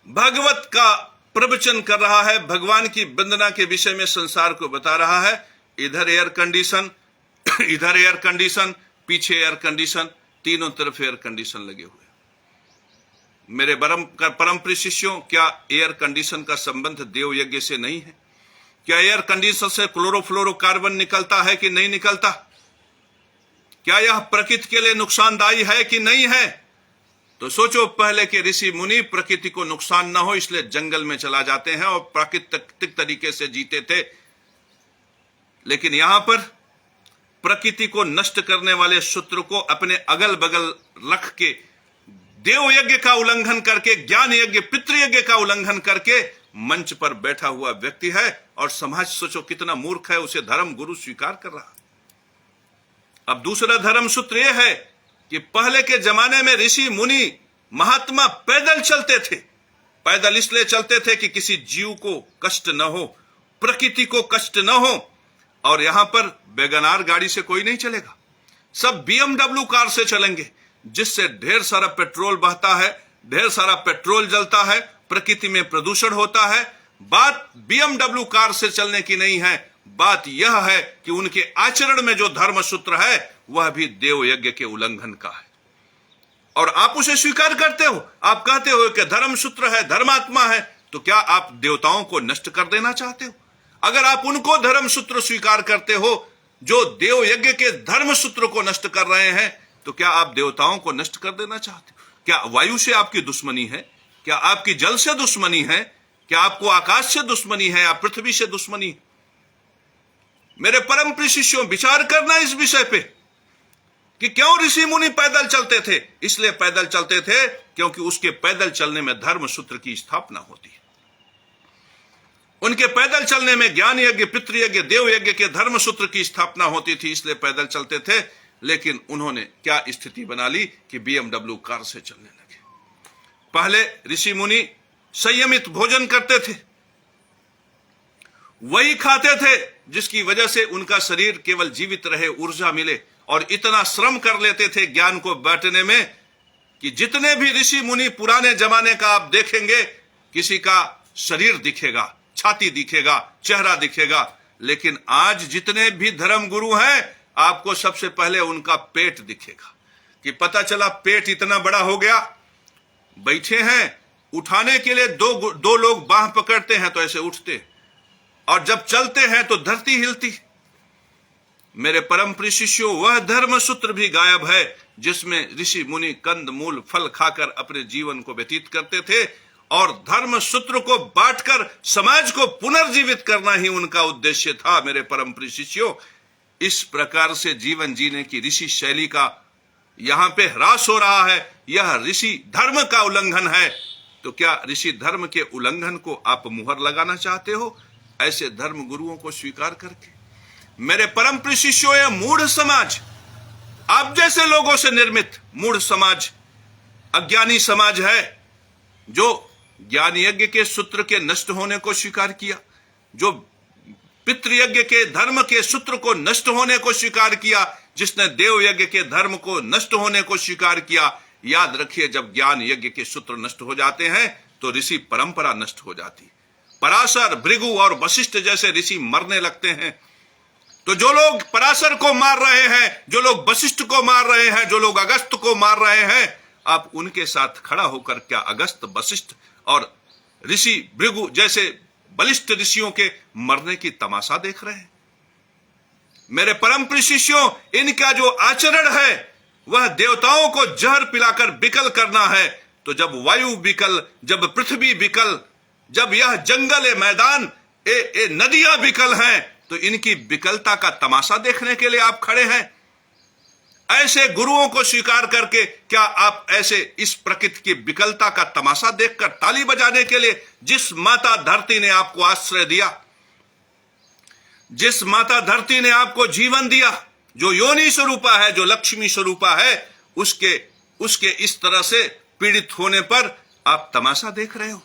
भागवत का प्रवचन कर रहा है, भगवान की वंदना के विषय में संसार को बता रहा है। इधर एयर कंडीशन, इधर एयर कंडीशन, पीछे एयर कंडीशन, तीनों तरफ एयर कंडीशन लगे हुए। मेरे परम प्रिय शिष्यों, क्या एयर कंडीशन का संबंध देव यज्ञ से नहीं है? क्या एयर कंडीशन से क्लोरोफ्लोरोकार्बन निकलता है कि नहीं निकलता? क्या यह प्रकृति के लिए नुकसानदायी है कि नहीं है? तो सोचो, पहले के ऋषि मुनि प्रकृति को नुकसान ना हो इसलिए जंगल में चला जाते हैं और प्राकृतिक तरीके से जीते थे। लेकिन यहां पर प्रकृति को नष्ट करने वाले सूत्र को अपने अगल बगल रख के देव यज्ञ का उल्लंघन करके, ज्ञान यज्ञ, पितृयज्ञ का उल्लंघन करके मंच पर बैठा हुआ व्यक्ति है और समाज सोचो कितना मूर्ख है, उसे धर्म गुरु स्वीकार कर रहा। अब दूसरा धर्म सूत्र यह है कि पहले के जमाने में ऋषि मुनि महात्मा पैदल चलते थे। पैदल इसलिए चलते थे कि किसी जीव को कष्ट न हो, प्रकृति को कष्ट न हो। और यहां पर वैगनार गाड़ी से कोई नहीं चलेगा, सब BMW कार से चलेंगे, जिससे ढेर सारा पेट्रोल बहता है, ढेर सारा पेट्रोल जलता है, प्रकृति में प्रदूषण होता है। बात BMW कार से चलने की नहीं है, बात यह है कि उनके आचरण में जो धर्म सूत्र है वह भी देव यज्ञ के उल्लंघन का है और आप उसे स्वीकार करते हो। आप कहते हो कि धर्म सूत्र है, धर्मात्मा है, तो क्या आप देवताओं को नष्ट कर देना चाहते हो? अगर आप उनको धर्म सूत्र स्वीकार करते हो जो देव यज्ञ के धर्म सूत्र को नष्ट कर रहे हैं, तो क्या आप देवताओं को नष्ट कर देना चाहते हो? क्या वायु से आपकी दुश्मनी है? क्या आपकी जल से दुश्मनी है? क्या आपको आकाश से दुश्मनी है या पृथ्वी से दुश्मनी है? मेरे परम प्रिय शिष्यों, विचार करना इस विषय पे कि क्यों ऋषि मुनि पैदल चलते थे। इसलिए पैदल चलते थे क्योंकि उसके पैदल चलने में धर्म सूत्र की स्थापना होती है। उनके पैदल चलने में ज्ञान यज्ञ, पितृयज्ञ, देव यज्ञ के धर्म सूत्र की स्थापना होती थी, इसलिए पैदल चलते थे। लेकिन उन्होंने क्या स्थिति बना ली कि BMW कार से चलने लगे। पहले ऋषि मुनि संयमित भोजन करते थे, वही खाते थे जिसकी वजह से उनका शरीर केवल जीवित रहे, ऊर्जा मिले, और इतना श्रम कर लेते थे ज्ञान को बांटने में कि जितने भी ऋषि मुनि पुराने जमाने का आप देखेंगे, किसी का शरीर दिखेगा, छाती दिखेगा, चेहरा दिखेगा। लेकिन आज जितने भी धर्म गुरु हैं, आपको सबसे पहले उनका पेट दिखेगा कि पता चला पेट इतना बड़ा हो गया। बैठे हैं, उठाने के लिए दो लोग बाह पकड़ते हैं तो ऐसे उठते, और जब चलते हैं तो धरती हिलती। मेरे परम प्रिय शिष्यों, वह धर्म सूत्र भी गायब है जिसमें ऋषि मुनि कंद मूल फल खाकर अपने जीवन को व्यतीत करते थे, और धर्म सूत्र को बांटकर समाज को पुनर्जीवित करना ही उनका उद्देश्य था। मेरे परम प्रिय शिष्यों, इस प्रकार से जीवन जीने की ऋषि शैली का यहां पे ह्रास हो रहा है। यह ऋषि धर्म का उल्लंघन है। तो क्या ऋषि धर्म के उल्लंघन को आप मुहर लगाना चाहते हो ऐसे धर्म गुरुओं को स्वीकार करके? मेरे परम प्रिय शिष्यों, यह मूढ़ समाज, आप जैसे लोगों से निर्मित मूढ़ समाज, अज्ञानी समाज है जो ज्ञान यज्ञ के सूत्र के नष्ट होने को स्वीकार किया, जो पितृयज्ञ के धर्म के सूत्र को नष्ट होने को स्वीकार किया, जिसने देव यज्ञ के धर्म को नष्ट होने को स्वीकार किया। याद रखिए, जब ज्ञान यज्ञ के सूत्र नष्ट हो जाते हैं तो ऋषि परंपरा नष्ट हो जाती। पराशर, भृगु और वशिष्ठ जैसे ऋषि मरने लगते हैं। तो जो लोग पराशर को मार रहे हैं, जो लोग वशिष्ठ को मार रहे हैं, जो लोग अगस्त को मार रहे हैं, आप उनके साथ खड़ा होकर क्या अगस्त, वशिष्ठ और ऋषि भृगु जैसे बलिष्ठ ऋषियों के मरने की तमाशा देख रहे हैं? मेरे परम प्रिय शिष्यों, इनका जो आचरण है वह देवताओं को जहर पिलाकर विकल करना है। तो जब वायु विकल, जब पृथ्वी विकल, जब यह जंगल, मैदान, नदियां विकल हैं, तो इनकी विकलता का तमाशा देखने के लिए आप खड़े हैं। ऐसे गुरुओं को स्वीकार करके क्या आप ऐसे इस प्रकृति की विकलता का तमाशा देखकर ताली बजाने के लिए, जिस माता धरती ने आपको आश्रय दिया, जिस माता धरती ने आपको जीवन दिया, जो योनि स्वरूपा है, जो लक्ष्मी स्वरूपा है, उसके इस तरह से पीड़ित होने पर आप तमाशा देख रहे हो?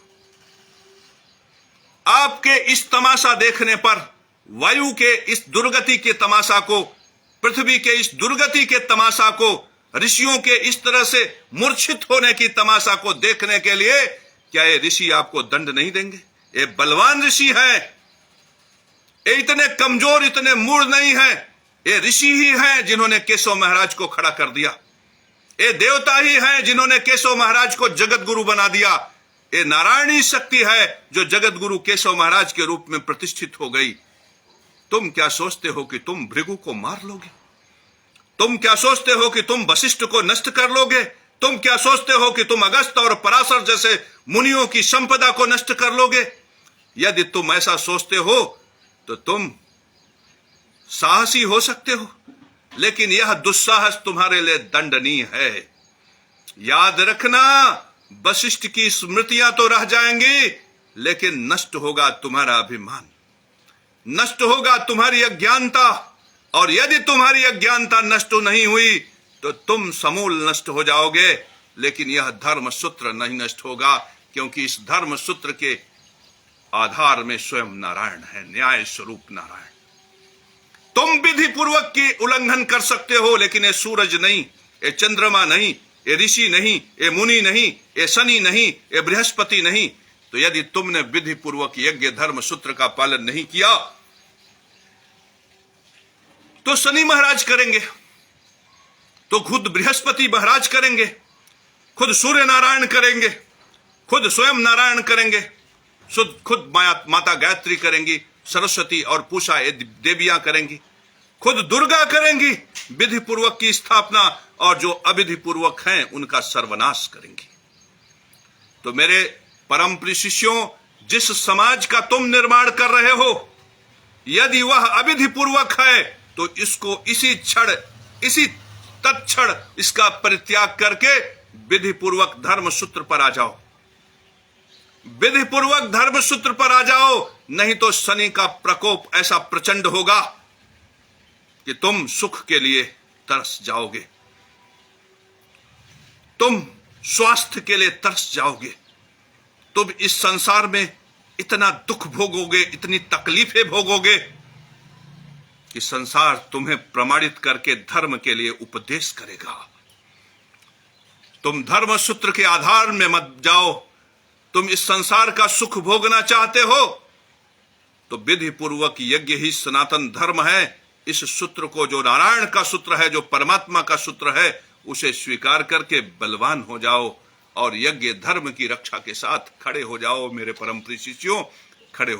आपके इस तमाशा देखने पर, वायु के इस दुर्गति के तमाशा को, पृथ्वी के इस दुर्गति के तमाशा को, ऋषियों के इस तरह से मूर्छित होने की तमाशा को देखने के लिए क्या ये ऋषि आपको दंड नहीं देंगे? ये बलवान ऋषि है, ये इतने कमजोर, इतने मूढ़ नहीं है। ये ऋषि ही हैं जिन्होंने केशव महाराज को खड़ा कर दिया। ये देवता ही हैं जिन्होंने केशव महाराज को जगत गुरु बना दिया। ये नारायणी शक्ति है जो जगत गुरु केशव महाराज के रूप में प्रतिष्ठित हो गई। तुम क्या सोचते हो कि तुम भृगु को मार लोगे? तुम क्या सोचते हो कि तुम वशिष्ठ को नष्ट कर लोगे? तुम क्या सोचते हो कि तुम अगस्त और पराशर जैसे मुनियों की संपदा को नष्ट कर लोगे? यदि तुम ऐसा सोचते हो तो तुम साहसी हो सकते हो, लेकिन यह दुस्साहस तुम्हारे लिए दंडनीय है। याद रखना, वशिष्ठ की स्मृतियां तो रह जाएंगी, लेकिन नष्ट होगा तुम्हारा अभिमान, नष्ट होगा तुम्हारी अज्ञानता। और यदि तुम्हारी अज्ञानता नष्ट नहीं हुई तो तुम समूल नष्ट हो जाओगे, लेकिन यह धर्म सूत्र नहीं नष्ट होगा, क्योंकि इस धर्म सूत्र के आधार में स्वयं नारायण है, न्याय स्वरूप नारायण। तुम विधि पूर्वक की उल्लंघन कर सकते हो, लेकिन ये सूरज नहीं, ये चंद्रमा नहीं, ये ऋषि नहीं, ये मुनि नहीं, ये शनि नहीं, ये बृहस्पति नहीं। तो यदि तुमने विधि पूर्वक यज्ञ धर्म सूत्र का पालन नहीं किया तो शनि महाराज करेंगे, तो खुद बृहस्पति महाराज करेंगे, खुद सूर्य नारायण करेंगे, खुद स्वयं नारायण करेंगे, खुद माता गायत्री करेंगी, सरस्वती और पूषा ये देवियां करेंगी, खुद दुर्गा करेंगी विधि पूर्वक की स्थापना, और जो अविधि पूर्वक हैं उनका सर्वनाश करेंगी। तो मेरे परम प्रिय शिष्यों, जिस समाज का तुम निर्माण कर रहे हो, यदि वह अविधि पूर्वक है तो इसको इसी क्षण, इसी तत्क्षण इसका परित्याग करके विधि पूर्वक धर्म सूत्र पर आ जाओ, विधि पूर्वक धर्म सूत्र पर आ जाओ। नहीं तो शनि का प्रकोप ऐसा प्रचंड होगा कि तुम सुख के लिए तरस जाओगे, तुम स्वास्थ्य के लिए तरस जाओगे, तुम इस संसार में इतना दुख भोगोगे, इतनी तकलीफें भोगोगे कि संसार तुम्हें प्रमाणित करके धर्म के लिए उपदेश करेगा। तुम धर्म सूत्र के आधार में मत जाओ। तुम इस संसार का सुख भोगना चाहते हो तो विधि पूर्वक यज्ञ ही सनातन धर्म है। इस सूत्र को, जो नारायण का सूत्र है, जो परमात्मा का सूत्र है, उसे स्वीकार करके बलवान हो जाओ और यज्ञ धर्म की रक्षा के साथ खड़े हो जाओ। मेरे परम प्रिय शिष्यों, खड़े हो